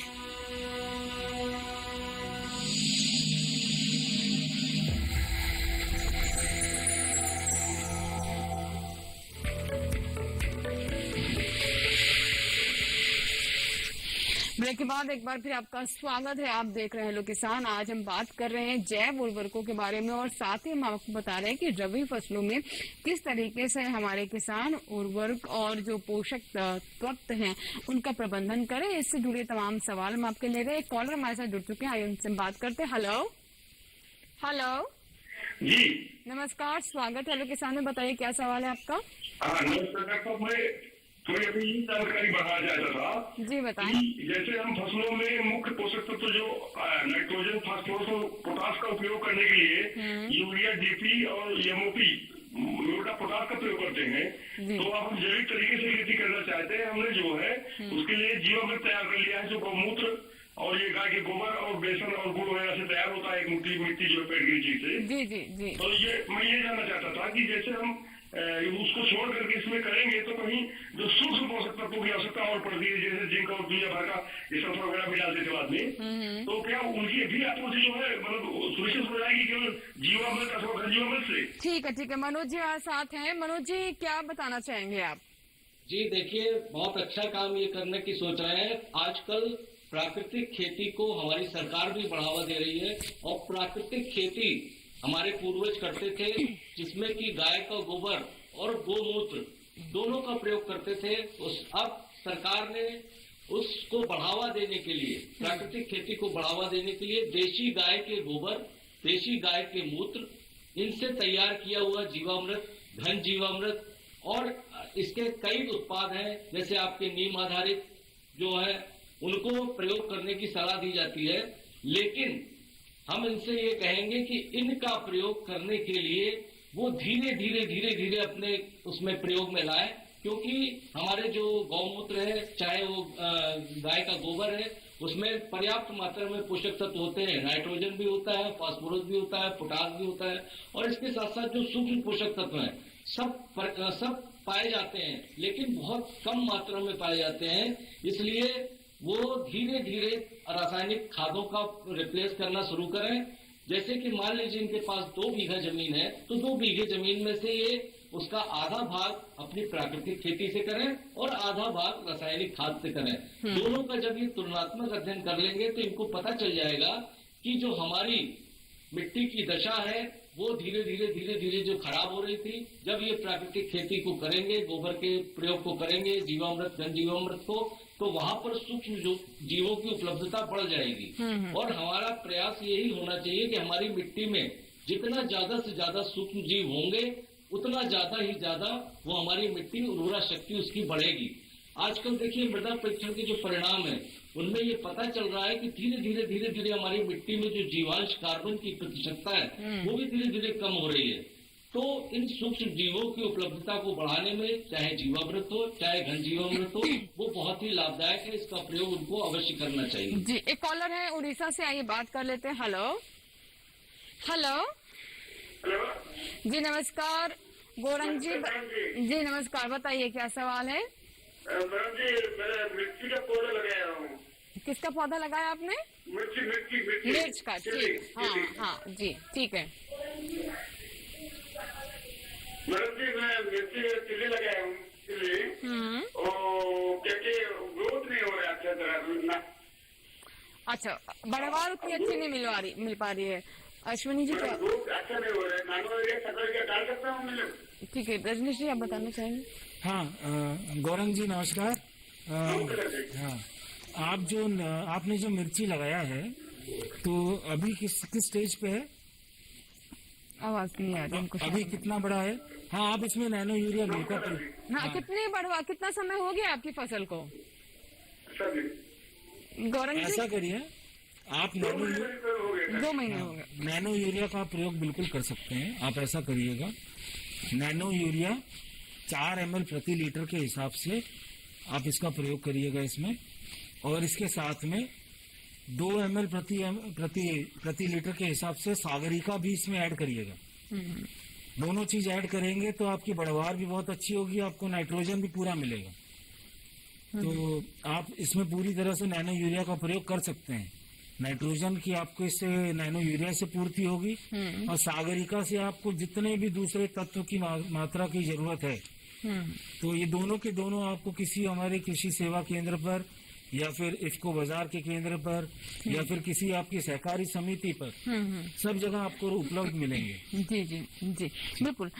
ब्रेक के बाद एक बार फिर आपका स्वागत है। आप देख रहे हैं लोग किसान। आज हम बात कर रहे हैं जैव उर्वरकों के बारे में और साथ ही हम आपको बता रहे हैं कि रबी फसलों में किस तरीके से हमारे किसान उर्वरक और जो पोषक तत्व हैं उनका प्रबंधन करें। इससे जुड़े तमाम सवाल हम आपके ले रहे हैं। कॉलर हमारे साथ जुड़ चुके हैं, आइए उनसे बात करते हैं। हेलो हेलो जी नमस्कार, स्वागत है। हेलो किसान में बताइए क्या सवाल है आपका। नमस्कार। मैं अभी जानकारी बढ़ाना चाहता था जी बताएं। जैसे हम फसलों में मुख्य पोषक तत्व जो नाइट्रोजन, फास्फोरस और पोटास का उपयोग करने के लिए यूरिया, डीपी और एमओपी म्यूटा पोटास का प्रयोग करते हैं, तो अब हम जैविक तरीके से खेती करना चाहते हैं। हमने जो है उसके लिए जीवामृत तैयार कर लिया है, जो गौमूत्र और ये गाय के गोबर और बेसन और गुड़ वगैरह से तैयार होता है, एक मिट्टी जो पेड़ की चीज से। जी जी जी। तो ये मैं ये जानना चाहता था कि जैसे हम उसको छोड़ करके इसमें करेंगे तो कहीं जो सूक्ष्म पोषक तत्वों की आवश्यकता और पड़ती है, जैसे जिंक और दुनिया भर का ये सल्फर वगैरह भी डाल देते बाद में, तो क्या उनकी भी आपूर्ति जो है मतलब सुनिश्चित हो जाएगी केवल जीवामृत अथवा घन जीवामृत से? ठीक है। मनोज जी हमारे साथ हैं। मनोज जी क्या बताना चाहेंगे आप? जी देखिए, बहुत अच्छा काम ये करने की सोच रहे हैं। आजकल प्राकृतिक खेती को हमारी सरकार भी बढ़ावा दे रही है और प्राकृतिक खेती हमारे पूर्वज करते थे, जिसमें कि गाय का गोबर और गोमूत्र दोनों का प्रयोग करते थे। अब सरकार ने उसको बढ़ावा देने के लिए, प्राकृतिक खेती को बढ़ावा देने के लिए देशी गाय के गोबर, देशी गाय के मूत्र, इनसे तैयार किया हुआ जीवामृत, घन जीवामृत और इसके कई उत्पाद हैं, जैसे आपके नीम आधारित जो है उनको प्रयोग करने की सलाह दी जाती है। लेकिन हम इनसे ये कहेंगे कि इनका प्रयोग करने के लिए वो धीरे धीरे अपने उसमें प्रयोग में लाए, क्योंकि हमारे जो गौमूत्र है, चाहे वो गाय का गोबर है, उसमें पर्याप्त मात्रा में पोषक तत्व होते हैं। नाइट्रोजन भी होता है, फास्फोरस भी होता है, पोटास भी होता है और इसके साथ साथ जो सूक्ष्म पोषक तत्व हैं सब पाए जाते हैं, लेकिन बहुत कम मात्रा में पाए जाते हैं। इसलिए वो धीरे धीरे रासायनिक खादों का रिप्लेस करना शुरू करें। जैसे कि मान लीजिए इनके पास 2 बीघा जमीन है, तो 2 बीघे जमीन में से ये उसका आधा भाग अपनी प्राकृतिक खेती से करें और आधा भाग रासायनिक खाद से करें। दोनों का जब ये तुलनात्मक अध्ययन कर लेंगे तो इनको पता चल जाएगा कि जो हमारी मिट्टी की दशा है वो धीरे धीरे जो खराब हो रही थी, जब ये प्राकृतिक खेती को करेंगे, गोबर के प्रयोग को करेंगे, जीवामृत, घन जीवामृत को, तो वहां पर सूक्ष्म जीवों की उपलब्धता बढ़ जाएगी। और हमारा प्रयास यही होना चाहिए कि हमारी मिट्टी में जितना ज्यादा से ज्यादा सूक्ष्म जीव होंगे उतना ज्यादा ही ज्यादा वो हमारी मिट्टी उर्वरा शक्ति उसकी बढ़ेगी। आजकल देखिए मृदा परीक्षण के जो परिणाम है उनमें ये पता चल रहा है कि धीरे धीरे हमारी मिट्टी में जो जीवांश कार्बन की प्रतिशतता है वो भी धीरे धीरे कम हो रही है। तो इन सूक्ष्म जीवों की उपलब्धता को बढ़ाने में चाहे जीवामृत हो चाहे घन जीवामृत हो, वो बहुत ही लाभदायक है। इसका प्रयोग उनको अवश्य करना चाहिए। जी, एक कॉलर है उड़ीसा से, आइए बात कर लेते हैं। हेलो जी, नमस्कार गौरंग जी नमस्कार, बताइए क्या सवाल है? मैडम जी, मैं मिर्ची का पौधा लगाया हूँ। किसका पौधा लगाया आपने? मिर्च का। ठीक, हाँ जी, ठीक है मैडम जी, मैं मिर्ची चिल्ली लगाया हूँ, ग्रोथ नहीं हो रहा अच्छा तरह। अच्छा, बढ़वार उतनी अच्छी नहीं मिल पा रही है। अश्विनी जी क्या अच्छा नहीं हो रहा है, डाल सकता हूँ? ठीक है, रजनीश जी आप बताना चाहेंगे? हाँ, गौरंग जी नमस्कार। हाँ, आपने जो मिर्ची लगाया है तो अभी किस स्टेज पे है? आवाज नहीं आ रही। अभी कितना बड़ा है? हाँ, आप इसमें नैनो यूरिया मिलकर हाँ, कितना समय हो गया आपकी फसल को? गौरंग ऐसा करिए, आप 2 महीने हो गए। नैनो यूरिया का प्रयोग बिल्कुल कर सकते हैं। आप ऐसा करिएगा, नैनो यूरिया 4 ml प्रति लीटर के हिसाब से आप इसका प्रयोग करिएगा इसमें, और इसके साथ में 2 ml प्रति लीटर के हिसाब से सागरिका भी इसमें ऐड करिएगा। दोनों चीज ऐड करेंगे तो आपकी बढ़वार भी बहुत अच्छी होगी, आपको नाइट्रोजन भी पूरा मिलेगा। तो आप इसमें पूरी तरह से नैनो यूरिया का प्रयोग कर सकते हैं। नाइट्रोजन की आपको इससे नैनो यूरिया से पूर्ति होगी और सागरिका से आपको जितने भी दूसरे तत्व की मात्रा की जरूरत है, तो ये दोनों के दोनों आपको किसी हमारे कृषि सेवा केंद्र पर या फिर इफ्को बाजार के केंद्र पर या फिर किसी आपकी सहकारी समिति पर सब जगह आपको उपलब्ध मिलेंगे। जी बिल्कुल।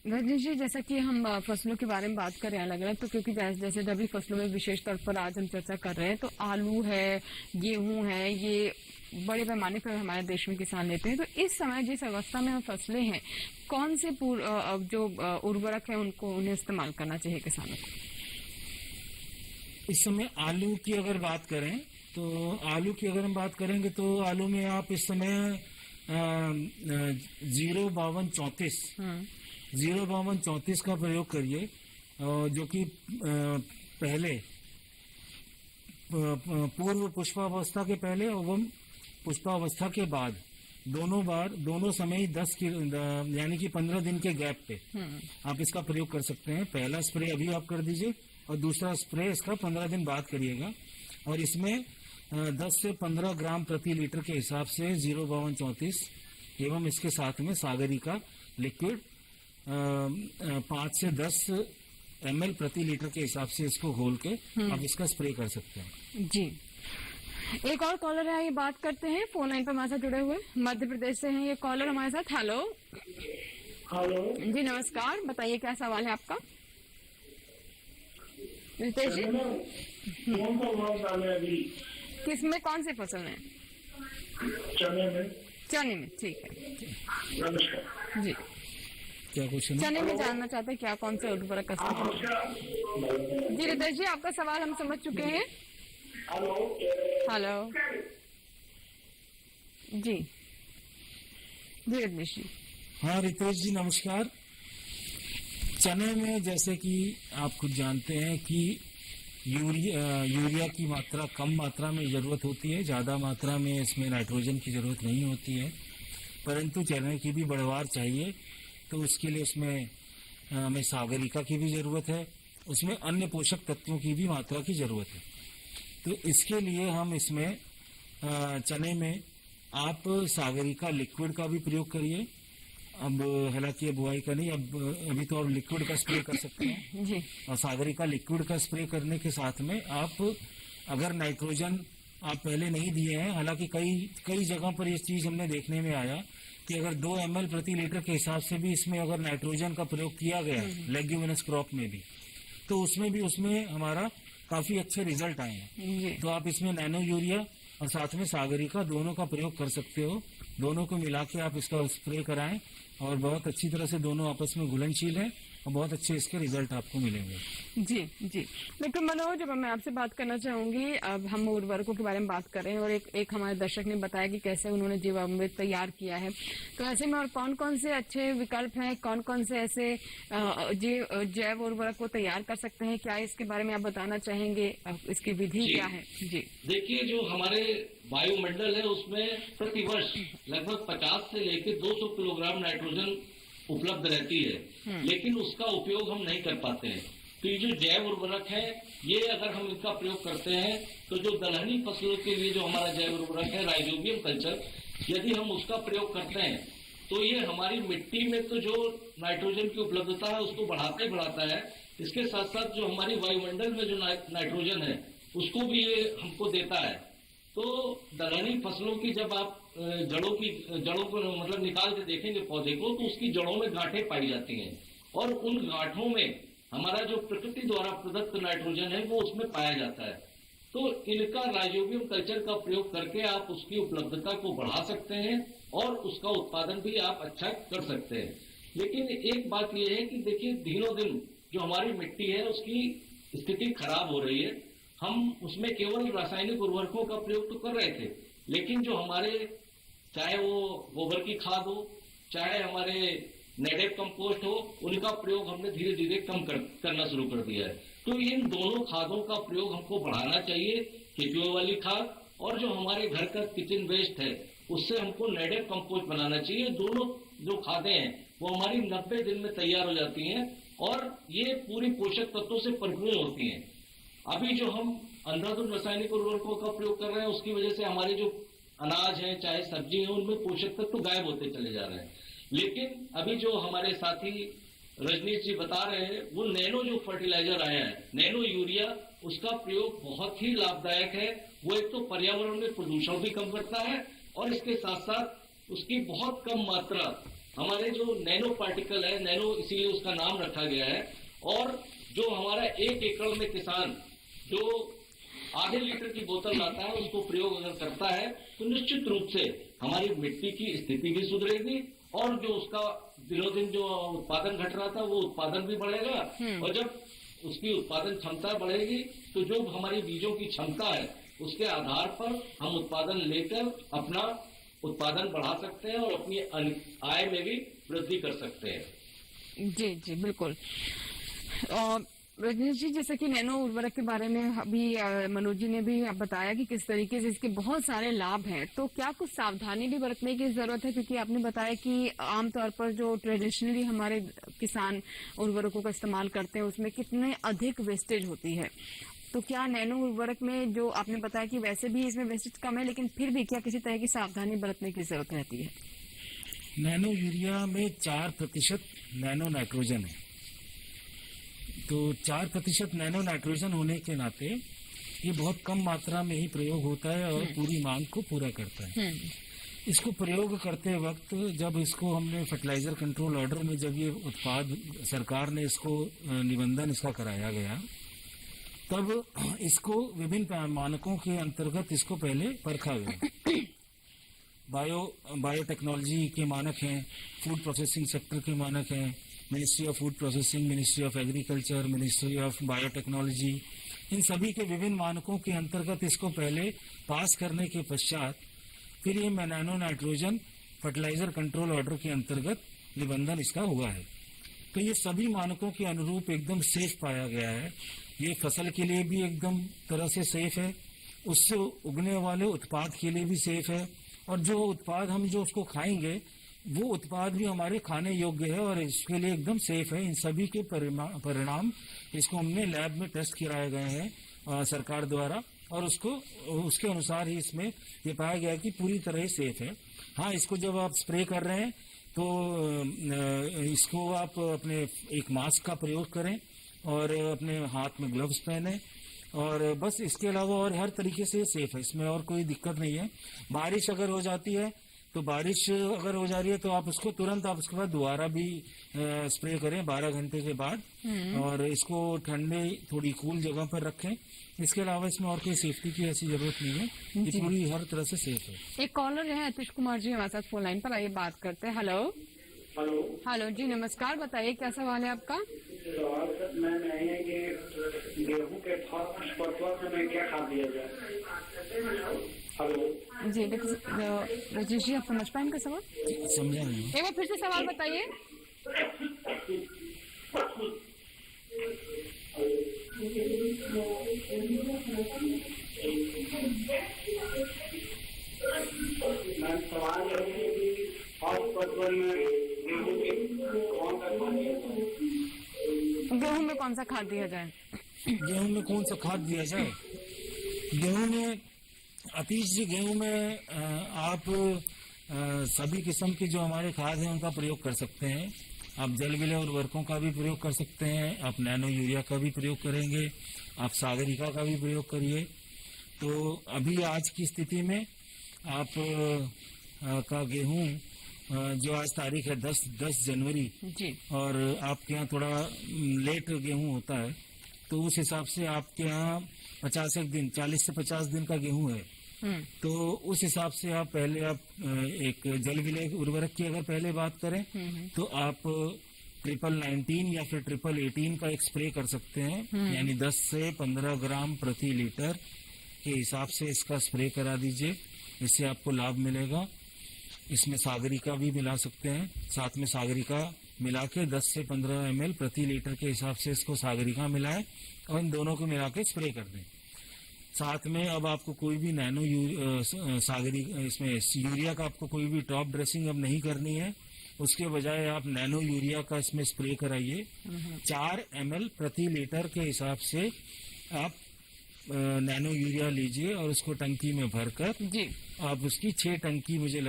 रजनीश जी, जैसा कि हम फसलों के बारे में बात कर रहे हैं अलग अलग, तो क्योंकि जैसे रबी फसलों में विशेष तौर पर आज हम चर्चा कर रहे हैं, तो आलू है, गेहूं है, ये बड़े पैमाने पर हमारे देश में किसान लेते हैं। तो इस समय जिस अवस्था में हम फसलें हैं, कौन से जो उर्वरक है उन्हें इस्तेमाल करना चाहिए किसानों को? इस समय आलू की अगर बात करें तो आलू की अगर हम बात करेंगे तो आलू में आप इस समय 05234 का प्रयोग करिए, जो कि पहले पूर्व पुष्पावस्था के पहले एवं पुष्पावस्था के बाद दोनों समय 10 यानी कि 15 दिन के गैप पे आप इसका प्रयोग कर सकते हैं। पहला स्प्रे अभी आप कर दीजिए और दूसरा स्प्रे इसका 15 दिन बाद करिएगा, और इसमें 10 से 15 ग्राम प्रति लीटर के हिसाब से 05234 एवं इसके साथ में सागरिका लिक्विड 5 से 10 ml प्रति लीटर के हिसाब से इसको घोल के आप इसका स्प्रे कर सकते हैं। जी, एक और कॉलर है, ये बात करते हैं फोन लाइन पर हमारे साथ जुड़े हुए, मध्य प्रदेश से हैं ये कॉलर हमारे साथ। हेलो जी, नमस्कार, बताइए क्या सवाल है आपका रितेश जी? कौन सा भाव डाले अभी? किसमें कौन सी फसल है? चने में। चने में, ठीक है नमस्कार जी। क्या क्वेश्चन? चने में जानना चाहते हैं क्या कौन से उर्वरक का इस्तेमाल? जी रितेश जी, आपका सवाल हम समझ चुके हैं। हेलो जी जी रितेश जी। हाँ रितेश जी नमस्कार। चने में जैसे कि आप खुद जानते हैं कि यूरिया की मात्रा कम मात्रा में ज़रूरत होती है, ज़्यादा मात्रा में इसमें नाइट्रोजन की ज़रूरत नहीं होती है, परंतु चने की भी बढ़वार चाहिए तो उसके लिए उसमें हमें सागरिका की भी ज़रूरत है, उसमें अन्य पोषक तत्वों की भी मात्रा की ज़रूरत है। तो इसके लिए हम इसमें चने में आप सागरिका लिक्विड का भी प्रयोग करिए। अब हालांकि बुआई का नहीं, अब अभी तो आप लिक्विड का स्प्रे कर सकते हैं जी। और सागरिका लिक्विड का स्प्रे करने के साथ में आप अगर नाइट्रोजन आप पहले नहीं दिए हैं, हालांकि कई जगह पर ये चीज़ हमने देखने में आया कि अगर 2 ml प्रति लीटर के हिसाब से भी इसमें अगर नाइट्रोजन का प्रयोग किया गया लेग्यूमिनस क्रॉप में भी, तो उसमें हमारा काफ़ी अच्छे रिजल्ट आए हैं। तो आप इसमें नैनो यूरिया और साथ में सागरिका दोनों का प्रयोग कर सकते हो, दोनों को मिला के आप इसका स्प्रे कराएं और बहुत अच्छी तरह से दोनों आपस में घुलनशील है और बहुत अच्छे इसके रिजल्ट आपको मिलेंगे। जी जी। लेकिन मनोज, जब मैं आपसे बात करना चाहूंगी, अब हम उर्वरकों के बारे में बात कर रहे हैं और एक हमारे दर्शक ने बताया कि कैसे उन्होंने जीवामृत तैयार किया है, तो ऐसे में और कौन कौन से अच्छे विकल्प हैं, कौन कौन से ऐसे जैव उर्वरक को तैयार कर सकते हैं, क्या इसके बारे में आप बताना चाहेंगे? इसकी विधि क्या है? जी देखिए, जो हमारे वायुमंडल है उसमें प्रतिवर्ष लगभग 50 से लेकर 200 किलोग्राम नाइट्रोजन उपलब्ध रहती है, लेकिन उसका उपयोग हम नहीं कर पाते हैं। तो ये जो जैव उर्वरक है, ये अगर हम इनका प्रयोग करते हैं तो जो दलहनी फसलों के लिए जो हमारा जैव उर्वरक है राइजोबियम कल्चर, यदि हम उसका प्रयोग करते हैं तो ये हमारी मिट्टी में तो जो नाइट्रोजन की उपलब्धता है उसको बढ़ाता है, इसके साथ साथ जो हमारी वायुमंडल में जो नाइट्रोजन है उसको भी ये हमको देता है। तो दलहनी फसलों की जब आप जड़ों को मतलब निकाल के देखेंगे पौधे को, तो उसकी जड़ों में गांठें पाई जाती हैं और उन गांठों में हमारा जो प्रकृति द्वारा प्रदत्त नाइट्रोजन है वो उसमें पाया जाता है। तो इनका राइजोबियम कल्चर का प्रयोग करके आप उसकी उपलब्धता को बढ़ा सकते हैं और उसका उत्पादन भी आप अच्छा कर सकते हैं। लेकिन एक बात यह है कि देखिए, दिनों दिन जो हमारी मिट्टी है उसकी स्थिति खराब हो रही है। हम उसमें केवल रासायनिक उर्वरकों का प्रयोग तो कर रहे थे, लेकिन जो हमारे चाहे वो गोबर की खाद हो, चाहे हमारे नेटिव कंपोस्ट हो, उनका प्रयोग हमने धीरे धीरे कम करना शुरू कर दिया है। तो इन दोनों खादों का प्रयोग हमको बढ़ाना चाहिए, केचुए वाली खाद और जो हमारे घर का किचन वेस्ट है उससे हमको नेटिव कंपोस्ट बनाना चाहिए। दोनों जो खादें हैं वो हमारी 90 दिन में तैयार हो जाती हैं और ये पूरी पोषक तत्वों से भरपूर होती हैं। अभी जो हम अंधाधुंध रासायनिक उर्वरकों का प्रयोग कर रहे हैं उसकी वजह से हमारे जो अनाज है चाहे सब्जी है उनमें पोषक तत्व गायब होते चले जा रहे हैं। लेकिन अभी जो हमारे साथी रजनीश जी बता रहे हैं वो नैनो जो फर्टिलाइजर आया है, नैनो यूरिया, उसका प्रयोग बहुत ही लाभदायक है। वो एक तो पर्यावरण में प्रदूषण भी कम करता है और इसके साथ साथ उसकी बहुत कम मात्रा हमारे जो नैनो पार्टिकल है, नैनो इसीलिए उसका नाम रखा गया है। और जो हमारा 1 एकड़ में किसान जो आधे लीटर की बोतल लाता है उसको प्रयोग अगर करता है तो निश्चित रूप से हमारी मिट्टी की स्थिति भी सुधरेगी और जो उसका दिनों दिन जो उत्पादन घट रहा था वो उत्पादन भी बढ़ेगा। और जब उसकी उत्पादन क्षमता बढ़ेगी तो जो हमारी बीजों की क्षमता है उसके आधार पर हम उत्पादन लेकर अपना उत्पादन बढ़ा सकते हैं और अपनी आय में भी वृद्धि कर सकते हैं। जी जी बिल्कुल। और रजनीश जी, जैसे कि नैनो उर्वरक के बारे में अभी मनोज जी ने भी बताया कि किस तरीके से इसके बहुत सारे लाभ हैं, तो क्या कुछ सावधानी भी बरतने की जरूरत है? क्योंकि आपने बताया कि आमतौर पर जो ट्रेडिशनली हमारे किसान उर्वरकों का इस्तेमाल करते हैं उसमें कितने अधिक वेस्टेज होती है, तो क्या नैनो उर्वरक में जो आपने बताया कि वैसे भी इसमें वेस्टेज कम है, लेकिन फिर भी क्या किसी तरह की सावधानी बरतने की जरूरत रहती है? नैनो यूरिया में 4% नैनो नाइट्रोजन है, तो 4% नैनो नाइट्रोजन होने के नाते ये बहुत कम मात्रा में ही प्रयोग होता है और पूरी मांग को पूरा करता है। इसको प्रयोग करते वक्त जब इसको हमने फर्टिलाइजर कंट्रोल ऑर्डर में जब ये उत्पाद सरकार ने इसको निबंधन इसका कराया गया, तब इसको विभिन्न मानकों के अंतर्गत इसको पहले परखा गया। बायोटेक्नोलॉजी के मानक हैं, फूड प्रोसेसिंग सेक्टर के मानक हैं, ministry of food processing, ministry of agriculture, ministry of biotechnology, इन सभी के विभिन्न मानकों के अंतर्गत इसको पहले पास करने के पश्चात फिर ये nano nitrogen fertilizer control order के अंतर्गत निबंधन इसका हुआ है। तो ये सभी मानकों के अनुरूप एकदम सेफ पाया गया है। ये फसल के लिए भी एकदम तरह से सेफ है, उससे उगने वाले उत्पाद के लिए भी सेफ है, और जो उत्पाद हम जो उसको खाएंगे वो उत्पाद भी हमारे खाने योग्य है और इसके लिए एकदम सेफ है। इन सभी के परिणाम इसको हमने लैब में टेस्ट कराए गए हैं सरकार द्वारा, और उसके अनुसार ही इसमें ये पाया गया कि पूरी तरह ही सेफ है। हाँ, इसको जब आप स्प्रे कर रहे हैं तो इसको आप अपने एक मास्क का प्रयोग करें और अपने हाथ में ग्लव्स पहने, और बस इसके अलावा और हर तरीके से सेफ है, इसमें और कोई दिक्कत नहीं है। बारिश अगर हो जाती है तो बारिश अगर हो जा रही है तो आप उसको तुरंत आप उसके बाद दोबारा भी स्प्रे करें 12 घंटे के बाद, और इसको ठंडे थोड़ी कूल जगह पर रखें। इसके अलावा इसमें और कोई सेफ्टी की ऐसी जरूरत नहीं है, ये पूरी हर तरह से सेफ है। एक कॉलर है अतिश कुमार जी हमारे साथ फोन लाइन पर, आइए बात करते हैं। हेलो हेलो जी, नमस्कार, बताइए क्या सवाल है आपका? सवाल सर मैंने है कि गेहूं के फल में क्या खाद दिया जाए? हेलो जी, रजीश जी, आप समझ पाए इनका सवाल? समझा नहीं। एक बार फिर से सवाल बताइए। सवाल है कि गेहूं में कौन सा खाद दिया जाए? गेहूं में कौन सा खाद दिया जाए? गेहूं में अतीश जी, गेहूं में आप सभी किस्म के जो हमारे खाद हैं उनका प्रयोग कर सकते हैं। आप जल विलय उर्वरकों का भी प्रयोग कर सकते हैं, आप नैनो यूरिया का भी प्रयोग करेंगे, आप सागरिका का भी प्रयोग करिए। तो अभी आज की स्थिति में आप का गेहूं जो आज तारीख है 10 जनवरी जी, और आपके यहाँ थोड़ा लेट गेहूं होता है, तो उस हिसाब से आपके यहाँ 40 से 50 दिन का गेहूं है। तो उस हिसाब से आप पहले आप एक जल विलय उर्वरक की अगर पहले बात करें तो आप 1919 या फिर 18 का एक स्प्रे कर सकते हैं, यानी 10 से 15 ग्राम प्रति लीटर के हिसाब से इसका स्प्रे करा दीजिए, इससे आपको लाभ मिलेगा। इसमें सागरिका भी मिला सकते हैं, साथ में सागरिका मिला के 10 से 15 ml प्रति लीटर के हिसाब से इसको सागरिका मिलाएं और इन दोनों को मिला के स्प्रे कर दें। साथ में अब आपको कोई भी नैनो इसमें यूरिया का आपको कोई भी टॉप ड्रेसिंग अब नहीं करनी है, उसके बजाय आप नैनो यूरिया का इसमें स्प्रे कराइए। 4 ml प्रति लीटर के हिसाब से आप नैनो यूरिया लीजिए और उसको टंकी में भरकर जी, आप उसकी 6 टंकी मुझे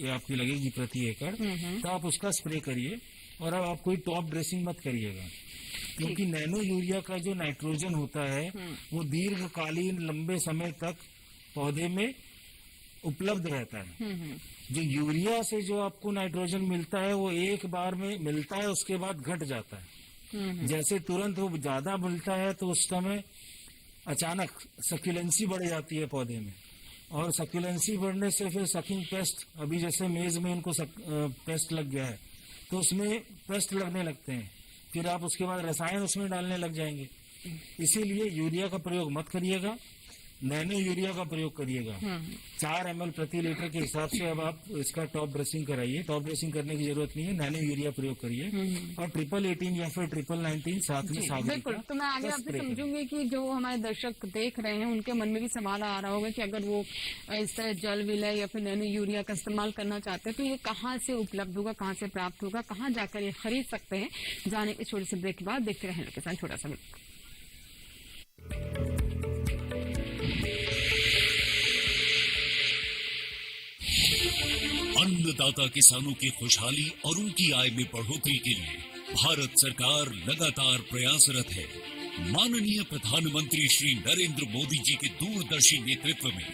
आपकी लगेगी प्रति एकड़, तो आप उसका स्प्रे करिए। और अब आप कोई टॉप ड्रेसिंग मत करिएगा, क्योंकि नैनो यूरिया का जो नाइट्रोजन होता है वो दीर्घकालीन लंबे समय तक पौधे में उपलब्ध रहता है। जो यूरिया से जो आपको नाइट्रोजन मिलता है वो एक बार में मिलता है, उसके बाद घट जाता है। जैसे तुरंत वो ज्यादा मिलता है तो उस समय अचानक सक्यूलेंसी बढ़ जाती है पौधे में, और सक्यूलेंसी बढ़ने से फिर सकिंग पेस्ट, अभी जैसे मेज में उनको पेस्ट लग गया है तो उसमें पेस्ट लगने लगते हैं, फिर आप उसके बाद रसायन उसमें डालने लग जाएंगे। इसीलिए यूरिया का प्रयोग मत करिएगा, नैनो यूरिया का प्रयोग करिएगा। 4 ml प्रति लीटर के हिसाब से अब आप इसका टॉप ड्रेसिंग कराइए। टॉप ड्रेसिंग करने की जरूरत नहीं है, नैनो यूरिया प्रयोग करिए और 18 या फिर 19 साथ में सागरिका। बिल्कुल। तो मैं आगे आपसे समझूंगी कि जो हमारे दर्शक देख रहे हैं उनके मन में भी सवाल आ रहा होगा कि अगर वो इस तरह जल विलय या फिर नैनो यूरिया का इस्तेमाल करना चाहते हैं तो ये कहाँ से उपलब्ध होगा, कहाँ से प्राप्त होगा, कहाँ जाकर ये खरीद सकते हैं? जाने के छोटे से ब्रेक के बाद देखते रहें किसान छोटा सा ब्रेक। अन्नदाता किसानों की खुशहाली और उनकी आय में बढ़ोतरी के लिए भारत सरकार लगातार प्रयासरत है। माननीय प्रधानमंत्री श्री नरेंद्र मोदी जी के दूरदर्शी नेतृत्व में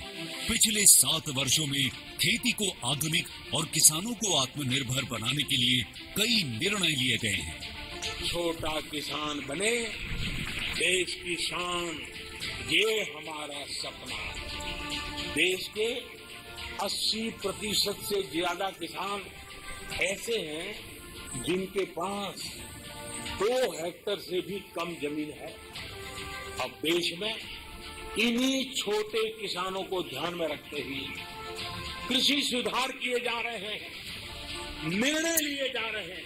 पिछले 7 वर्षों में खेती को आधुनिक और किसानों को आत्मनिर्भर बनाने के लिए कई निर्णय लिए गए हैं। छोटा किसान बने देश की शान, ये हमारा सपना है। देश के 80% से ज्यादा किसान ऐसे हैं जिनके पास 2 हेक्टेयर से भी कम जमीन है। अब देश में इन्हीं छोटे किसानों को ध्यान में रखते हुए कृषि सुधार किए जा रहे हैं, निर्णय लिए जा रहे हैं।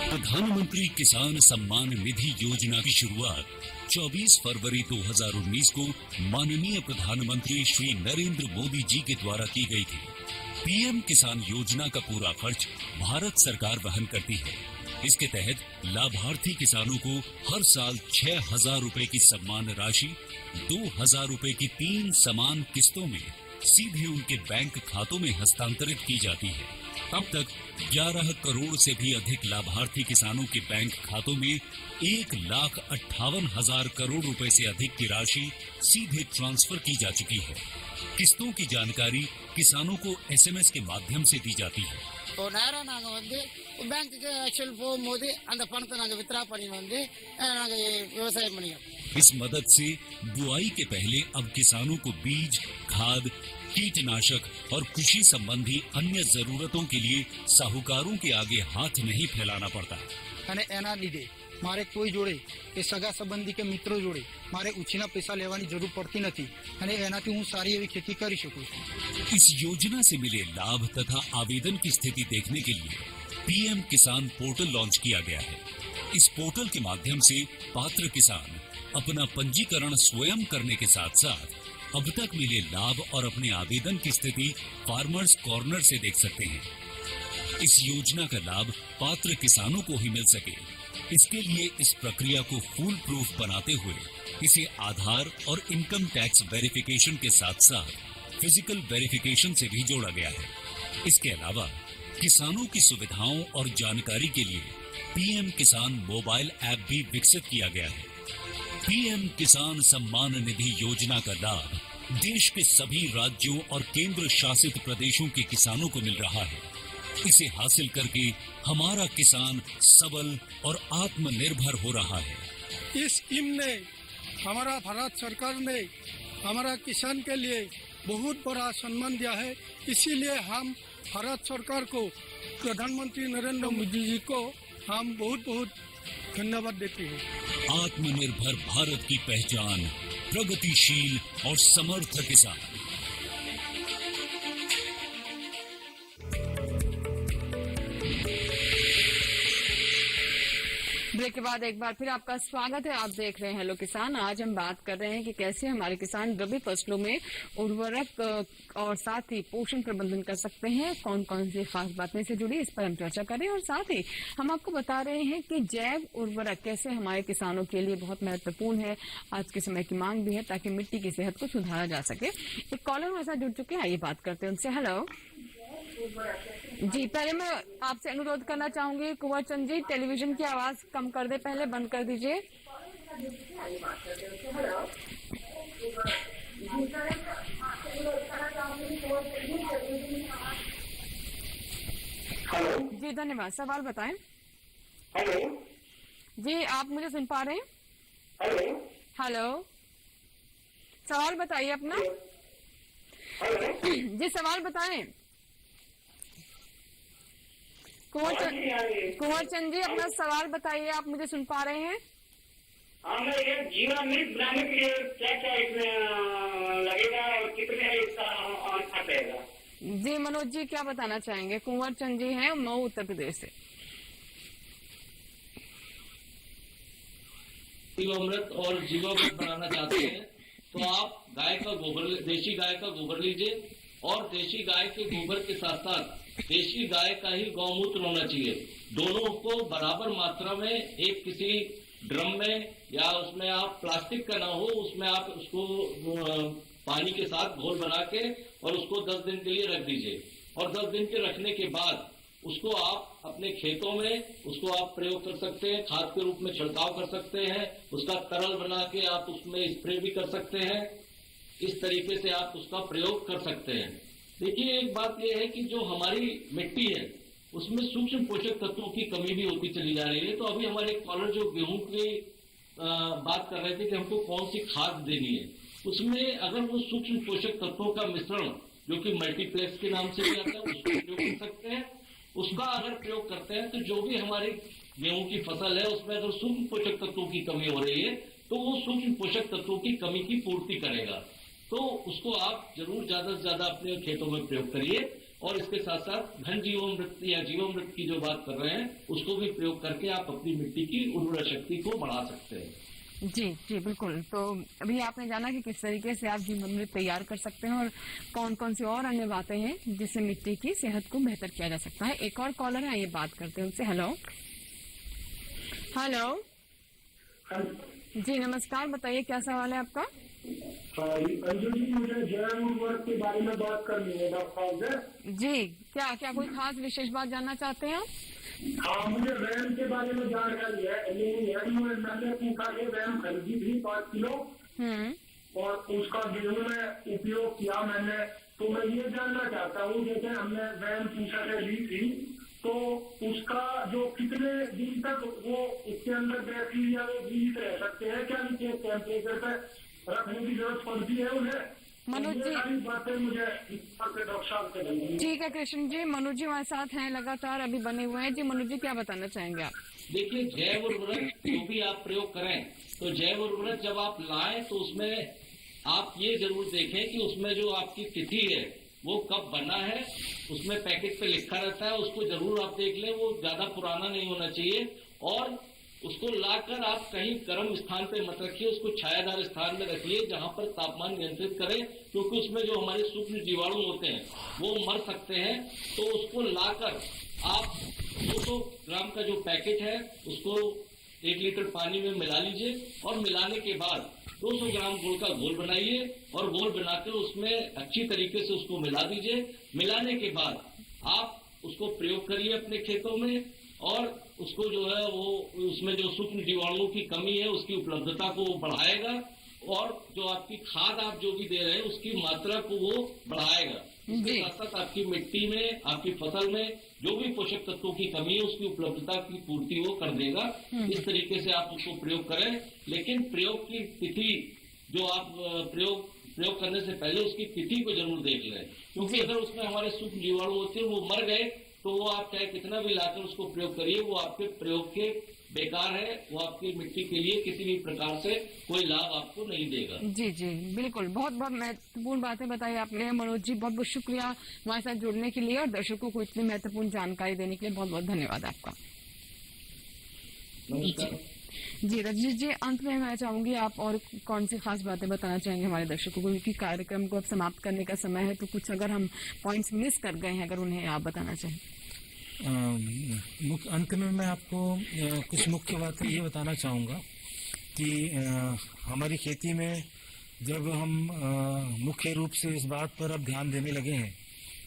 प्रधानमंत्री किसान सम्मान निधि योजना की शुरुआत 24 फरवरी 2019 को माननीय प्रधानमंत्री श्री नरेंद्र मोदी जी के द्वारा की गई थी। पीएम किसान योजना का पूरा खर्च भारत सरकार वहन करती है। इसके तहत लाभार्थी किसानों को हर साल 6,000 रुपए की सम्मान राशि 2,000 रुपए की 3 समान किस्तों में सीधे उनके बैंक खातों में हस्तांतरित की जाती है। अब तक 11 करोड़ से भी अधिक लाभार्थी किसानों के बैंक खातों में 1,58,000 करोड़ रुपए से अधिक की राशि सीधे ट्रांसफर की जा चुकी है। किस्तों की जानकारी किसानों को एसएमएस के माध्यम से दी जाती है। तो நேரா நாங்க வந்து பேங்க்குக்கு ஆக்சுவல் போகும்போது அந்த பணத்தை நாங்க வித்ரா பண்ணி வந்து நாங்க விவசாயம் பண்ணிக்கிறோம்। इस मदद से बुआई के पहले अब किसानों को बीज, खाद, कीटनाशक और कृषि संबंधी अन्य जरूरतों के लिए साहूकारों के आगे हाथ नहीं फैलाना पड़ता। અને એના લીધે મારે કોઈ જોડે કે સગા સંબંધી કે મિત્રો જોડે મારે ઉછીના પૈસા લેવાની જરૂર પડતી નથી અને એનાથી હું સારી એવી खेती કરી શકું છું। इस योजना से मिले लाभ तथा आवेदन की स्थिति देखने के लिए पीएम किसान पोर्टल लॉन्च किया गया है। इस पोर्टल के माध्यम से पात्र किसान अपना पंजीकरण स्वयं करने के साथ साथ अब तक मिले लाभ और अपने आवेदन की स्थिति फार्मर्स कॉर्नर से देख सकते हैं। इस योजना का लाभ पात्र किसानों को ही मिल सके, इसके लिए इस प्रक्रिया को फूल प्रूफ बनाते हुए इसे आधार और इनकम टैक्स वेरिफिकेशन के साथ साथ फिजिकल वेरिफिकेशन से भी जोड़ा गया है। इसके अलावा किसानों की सुविधाओं और जानकारी के लिए पीएम किसान मोबाइल ऐप भी विकसित किया गया है। पीएम किसान सम्मान निधि योजना का लाभ देश के सभी राज्यों और केंद्र शासित प्रदेशों के किसानों को मिल रहा है। इसे हासिल करके हमारा किसान सबल और आत्मनिर्भर हो रहा है। इस स्कीम ने हमारा भारत सरकार ने हमारा किसान के लिए बहुत बड़ा सम्मान दिया है। इसीलिए हम भारत सरकार को, प्रधानमंत्री नरेंद्र मोदी जी को हम बहुत बहुत धन्यवाद देते हैं। आत्मनिर्भर भारत की पहचान प्रगतिशील और समर्थ किसान। ब्रेक के बाद एक बार फिर आपका स्वागत है। आप देख रहे हैं हेलो किसान। आज हम बात कर रहे हैं कि कैसे हमारे किसान रबी फसलों में उर्वरक और साथ ही पोषण प्रबंधन कर सकते हैं, कौन कौन सी खास बातें से जुड़ी, इस पर हम चर्चा करें। और साथ ही हम आपको बता रहे हैं कि जैव उर्वरक कैसे हमारे किसानों के लिए बहुत महत्वपूर्ण है, आज के समय की मांग भी है, ताकि मिट्टी की सेहत को सुधारा जा सके। एक कॉलर हमारे साथ जुड़ चुके हैं, आइए बात करते हैं उनसे। हेलो जी, पहले मैं आपसे अनुरोध करना चाहूंगी कुंवर चंद जी, टेलीविजन की आवाज कम कर दे, पहले बंद कर दीजिए। हेलो जी धन्यवाद। सवाल बताएं। हेलो जी, आप मुझे सुन पा रहे हैं? हेलो हेलो, सवाल बताइए अपना। हेलो जी सवाल बताएं। कुंवर चंद जी, अपना सवाल बताइए, आप मुझे सुन पा रहे हैं? हमें ये जीवामृत बनाने के लिए क्या क्या इसमें लगेगा और कितने इसका खर्च आएगा? जी मनोज जी, क्या बताना चाहेंगे? कुंवर चंद जी हैं मऊ उत्तर प्रदेश से। जीवामृत और जीवामृत बनाना चाहते हैं तो आप गाय का गोबर, देशी गाय का गोबर लीजिए और देशी गाय के गोबर के साथ साथ देशी गाय का ही गौमूत्र होना चाहिए। दोनों को बराबर मात्रा में एक किसी ड्रम में या उसमें आप प्लास्टिक का ना हो, उसमें आप उसको पानी के साथ घोल बना के और उसको 10 दिन के लिए रख दीजिए। और 10 दिन के रखने के बाद उसको आप अपने खेतों में उसको आप प्रयोग कर सकते हैं, खाद के रूप में छिड़काव कर सकते हैं, उसका तरल बना के आप उसमें स्प्रे भी कर सकते हैं। इस तरीके से आप उसका प्रयोग कर सकते हैं। देखिए, एक बात यह है कि जो हमारी मिट्टी है उसमें सूक्ष्म पोषक तत्वों की कमी भी होती चली जा रही है। तो अभी हमारे कॉलर जो गेहूं की बात कर रहे थे कि हमको कौन सी खाद देनी है, उसमें अगर वो सूक्ष्म पोषक तत्वों का मिश्रण जो कि मल्टीप्लेक्स के नाम से भी आता है उसको प्रयोग कर सकते हैं। उसका अगर प्रयोग करते हैं तो जो भी हमारी गेहूं की फसल है उसमें अगर सूक्ष्म पोषक तत्वों की कमी हो रही है तो वो सूक्ष्म पोषक तत्वों की कमी की पूर्ति करेगा। तो उसको आप जरूर ज्यादा से ज्यादा अपने खेतों में प्रयोग करिए। और इसके साथ साथ घन जीवामृत या जीवामृत की जो बात कर रहे हैं उसको भी प्रयोग करके आप अपनी मिट्टी की उर्वरा शक्ति को बढ़ा सकते हैं। जी जी बिल्कुल। तो अभी आपने जाना कि किस तरीके से आप जीवामृत तैयार कर सकते हैं और कौन कौन सी और अन्य बातें हैं जिससे मिट्टी की सेहत को बेहतर किया जा सकता है। एक और कॉलर है, ये बात करते हैं उनसे। हेलो हेलो जी नमस्कार, बताइए क्या सवाल है आपका। अंजू जी, मुझे जैव उर्वरक के बारे में बात करनी है डॉक्टर साहब। जी, क्या क्या कोई खास विशेष बात जानना चाहते हैं आप? हाँ, मुझे वैम के बारे में जानकारी है। मैंने पूछा कि वैम खरीदी थी 5 किलो और उसका गेहूं में उपयोग किया मैंने। तो मैं ये जानना चाहता हूँ, जैसे हमने वैम पूछा से ली थी तो उसका जो कितने दिन तक वो उसके अंदर बैक्टीरिया वो जीवित रह सकते हैं, क्या नीचे टेम्परेचर पे रखने की जरूरत पड़ती है उन्हें? मनोज जी, सारी बातें मुझे डॉक्टर साहब से बताइए। ठीक है कृष्ण जी, मनोज जी हमारे साथ हैं, लगातार अभी बने हुए हैं। जी मनोज जी, क्या बताना चाहेंगे आप? देखिए, जैव उर्वरक जो भी आप प्रयोग करें तो जैव उर्वरक जब आप लाएं तो उसमें आप ये जरूर देखें कि उसमें जो आपकी तिथि है वो कब बना है, उसमें पैकेट पे लिखा रहता है, उसको जरूर आप देख लें। वो ज्यादा पुराना नहीं होना चाहिए और उसको लाकर आप कहीं गर्म स्थान पे मत रखिए, उसको छायादार स्थान में रखिए जहां पर तापमान नियंत्रित करें, क्योंकि उसमें जो हमारे सूक्ष्म जीवाणु होते हैं वो मर सकते हैं। तो उसको लाकर आप 200 ग्राम का जो पैकेट है उसको 1 लीटर पानी में मिला लीजिए और मिलाने के बाद 200 ग्राम गुड़ का घोल बनाइए और घोल बनाकर उसमें अच्छी तरीके से उसको मिला दीजिए। मिलाने के बाद आप उसको प्रयोग करिए अपने खेतों में और उसको जो है वो उसमें जो सूक्ष्म जीवाणुओं की कमी है उसकी उपलब्धता को बढ़ाएगा और जो आपकी खाद आप जो भी दे रहे हैं उसकी मात्रा को वो बढ़ाएगा। इसके साथ साथ आपकी मिट्टी में, आपकी फसल में जो भी पोषक तत्वों की कमी है उसकी उपलब्धता की पूर्ति वो कर देगा। इस तरीके से आप उसको प्रयोग करें, लेकिन प्रयोग की तिथि जो आप प्रयोग करने से पहले उसकी तिथि को जरूर देख लें, क्योंकि अगर उसमें हमारे सूक्ष्म जीवाणु होते हैं वो मर गए तो वो आप चाहे कितना भी लाकर उसको प्रयोग करिए, वो आपके प्रयोग के बेकार है, वो आपकी मिट्टी के लिए किसी भी प्रकार से कोई लाभ आपको नहीं देगा। जी जी बिल्कुल, बहुत बहुत महत्वपूर्ण बातें बताई आपने मनोज जी, बहुत बहुत शुक्रिया हमारे साथ जुड़ने के लिए और दर्शकों को इतनी महत्वपूर्ण जानकारी देने के लिए बहुत बहुत धन्यवाद आपका। जी रजनीश जी, अंत में मैं चाहूंगी आप और कौन सी खास बातें बताना चाहेंगे हमारे दर्शकों को, क्योंकि कार्यक्रम को अब समाप्त करने का समय है, तो कुछ अगर हम पॉइंट्स मिस कर गए हैं अगर उन्हें आप बताना चाहें। अंत में मैं आपको कुछ मुख्य बातें ये बताना चाहूँगा कि हमारी खेती में जब हम मुख्य रूप से इस बात पर अब ध्यान देने लगे हैं,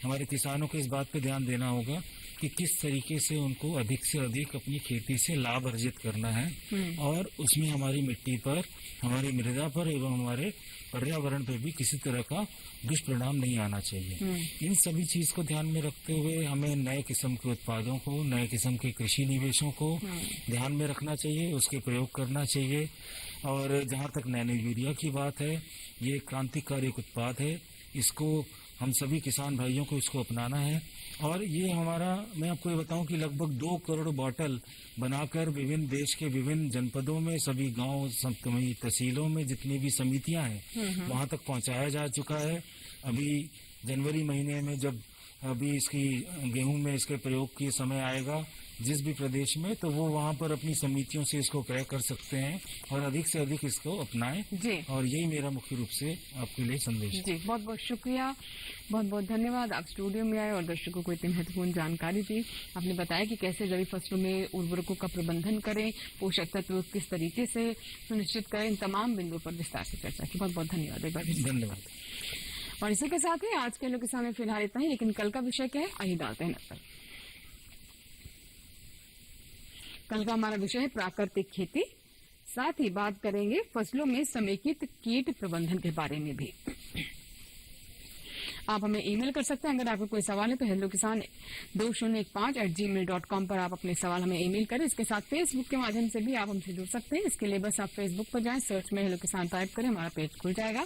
हमारे किसानों को इस बात पर ध्यान देना होगा कि किस तरीके से उनको अधिक से अधिक अपनी खेती से लाभ अर्जित करना है और उसमें हमारी मिट्टी पर, हमारी मृदा पर एवं हमारे पर्यावरण पर भी किसी तरह का दुष्परिणाम नहीं आना चाहिए। इन सभी चीज को ध्यान में रखते हुए हमें नए किस्म के उत्पादों को, नए किस्म के कृषि निवेशों को ध्यान में रखना चाहिए, उसके प्रयोग करना चाहिए। और जहाँ तक नैनो यूरिया की बात है, ये क्रांतिकारी उत्पाद है, इसको हम सभी किसान भाइयों को इसको अपनाना है। और ये हमारा, मैं आपको ये बताऊं कि लगभग 2 करोड़ बॉटल बनाकर विभिन्न देश के विभिन्न जनपदों में, सभी गांव, तहसीलों में जितनी भी समितियां हैं वहां तक पहुंचाया जा चुका है। अभी जनवरी महीने में जब अभी इसकी गेहूं में इसके प्रयोग के समय आएगा जिस भी प्रदेश में, तो वो वहाँ पर अपनी समितियों से इसको क्रय कर सकते हैं और अधिक से अधिक इसको अपनाएं। जी, और यही मेरा मुख्य रूप से आपके लिए संदेश। जी, बहुत बहुत शुक्रिया, बहुत बहुत धन्यवाद। आप स्टूडियो में आए और दर्शकों को इतनी महत्वपूर्ण जानकारी दी। आपने बताया कि कैसे रबी फसलों में उर्वरकों का प्रबंधन करें, पोषक तत्व किस तरीके से सुनिश्चित करें, इन तमाम बिंदुओं पर विस्तार से चर्चा की। बहुत बहुत धन्यवाद एक बार। धन्यवाद। और इसी के साथ ही आज के लोग किसान में फिलहाल इतना ही, लेकिन कल का विषय क्या है आइए डालते हैं नजर। कल का हमारा विषय है प्राकृतिक खेती। साथ ही बात करेंगे फसलों में समेकित कीट प्रबंधन के बारे में भी। आप हमें ईमेल कर सकते हैं अगर आपको कोई सवाल है तो hellokisan2015@gmail.com पर आप अपने सवाल हमें ईमेल करें। इसके साथ फेसबुक के माध्यम से भी आप हमसे जुड़ सकते हैं। इसके लिए बस आप फेसबुक पर जाएं, सर्च में हेलो किसान टाइप करें, हमारा पेज खुल जाएगा।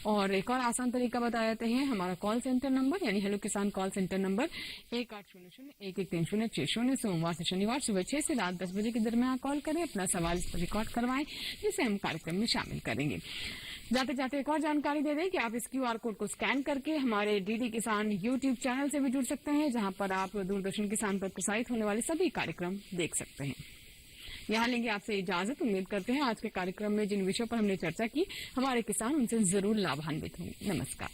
और एक और आसान तरीका बता देते हैं, हमारा कॉल सेंटर नंबर यानी हेलो किसान कॉल सेंटर नंबर 1800-1130-600। सोमवार से शनिवार सुबह 6 से रात 10 बजे के दरमियान कॉल करें, अपना सवाल इस पर रिकॉर्ड करवाएं जिसे हम कार्यक्रम में शामिल करेंगे। जाते जाते एक और जानकारी दे दें कि आप इस QR कोड को स्कैन करके हमारे DD किसान YouTube चैनल से भी जुड़ सकते हैं, जहां पर आप दूरदर्शन किसान पर प्रसारित होने वाले सभी कार्यक्रम देख सकते हैं। यहाँ लेंगे आपसे इजाजत। उम्मीद करते हैं आज के कार्यक्रम में जिन विषयों पर हमने चर्चा की हमारे किसान उनसे जरूर लाभान्वित होंगे। नमस्कार।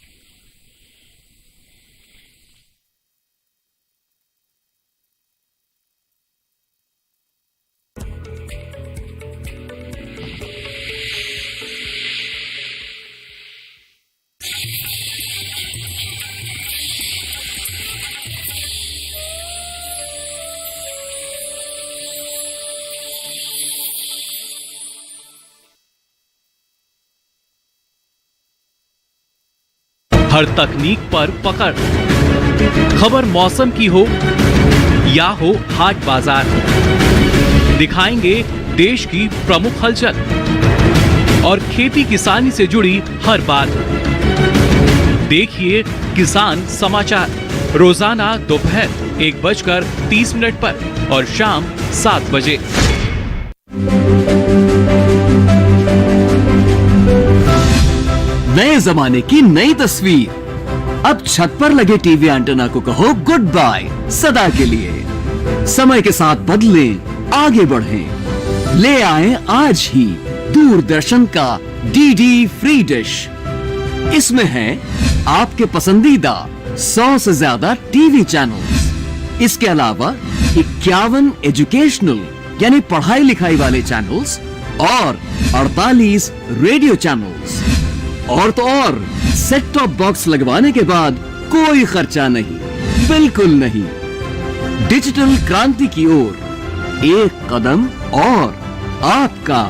हर तकनीक पर पकड़, खबर मौसम की हो या हो हाट बाजार, दिखाएंगे देश की प्रमुख हलचल और खेती किसानी से जुड़ी हर बात। देखिए किसान समाचार रोजाना दोपहर 1:30 पर और शाम 7 बजे। नए जमाने की नई तस्वीर। अब छत पर लगे टीवी एंटेना को कहो गुड बाय सदा के लिए। समय के साथ बदलें, आगे बढ़ें। ले आए आज ही दूरदर्शन का DD फ्री डिश। इसमें है आपके पसंदीदा 100 से ज्यादा टीवी चैनल्स। इसके अलावा 51 एजुकेशनल यानी पढ़ाई लिखाई वाले चैनल्स और 48 रेडियो चैनल्स। और तो और सेट टॉप बॉक्स लगवाने के बाद कोई खर्चा नहीं, बिल्कुल नहीं। डिजिटल क्रांति की ओर एक कदम और आपका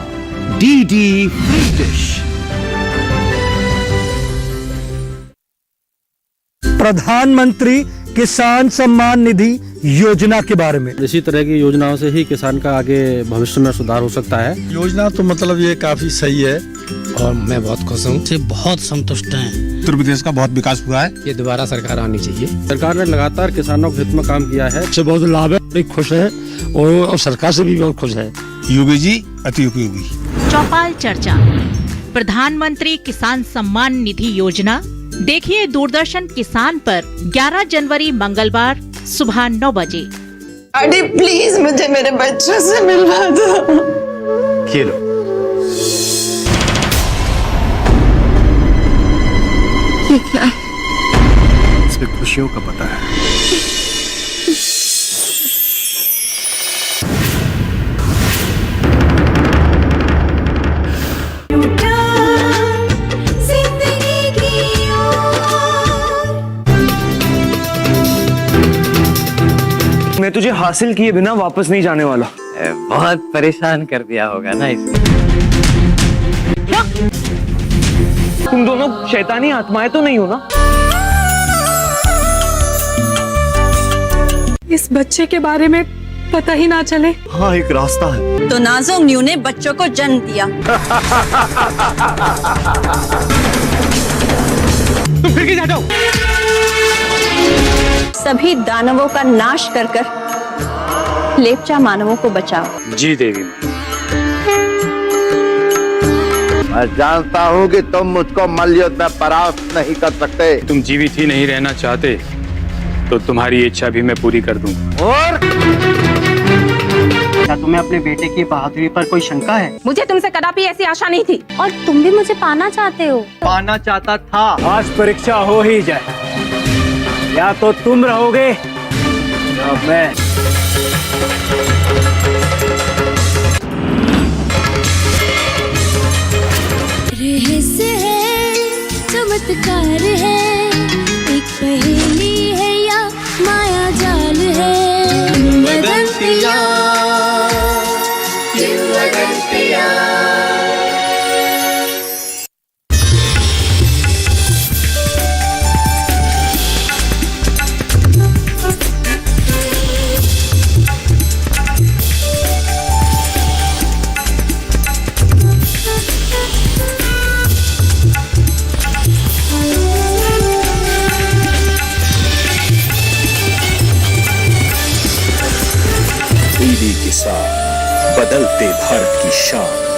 DD फ्री डिश। प्रधानमंत्री किसान सम्मान निधि योजना के बारे में। इसी तरह की योजनाओं से ही किसान का आगे भविष्य में सुधार हो सकता है। योजना तो मतलब ये काफी सही है और मैं बहुत खुश हूँ, से बहुत संतुष्ट हैं। उत्तर प्रदेश का बहुत विकास हुआ है। ये दोबारा सरकार आनी चाहिए। सरकार ने लगातार किसानों के हित में काम किया है, इससे बहुत लाभ है, बड़ी खुश है और सरकार से भी बहुत खुश है। योगी जी अति उपयोगी। चौपाल चर्चा प्रधानमंत्री किसान सम्मान निधि योजना देखिए दूरदर्शन किसान पर 11 जनवरी मंगलवार सुबह 9 बजे। अरे प्लीज मुझे मेरे बच्चों से मिलवा दो। खेलो। ये क्या है? इसमें खुशियों का पता है। मैं तुझे हासिल किए बिना वापस नहीं जाने वाला। बहुत परेशान कर दिया होगा ना इसने। क्या? तुम दोनों शैतानी आत्माएं तो नहीं हो ना? इस बच्चे के बारे में पता ही ना चले। हाँ एक रास्ता है। तो नाज़ों न्यू ने बच्चों को जन्म दिया। तुम फिर क्यों जाते हो? सभी दानवों का नाश कर कर लेपचा मानवों को बचाओ। जी देवी। मैं जानता हूँ कि तुम मुझको मल्लयुद्ध में परास्त नहीं कर सकते। तुम जीवित ही नहीं रहना चाहते तो तुम्हारी इच्छा भी मैं पूरी कर दूंगा। और क्या तुम्हें अपने बेटे की बहादुरी पर कोई शंका है? मुझे तुमसे कदापि ऐसी आशा नहीं थी। और तुम भी मुझे पाना चाहते हो? पाना चाहता था। आज परीक्षा हो ही जाए, या तो तुम रहोगे या मैं। रहस्य है, चमत्कार है, एक पहेली है या माया जाल है। टीवी के साथ बदलते भारत की शान।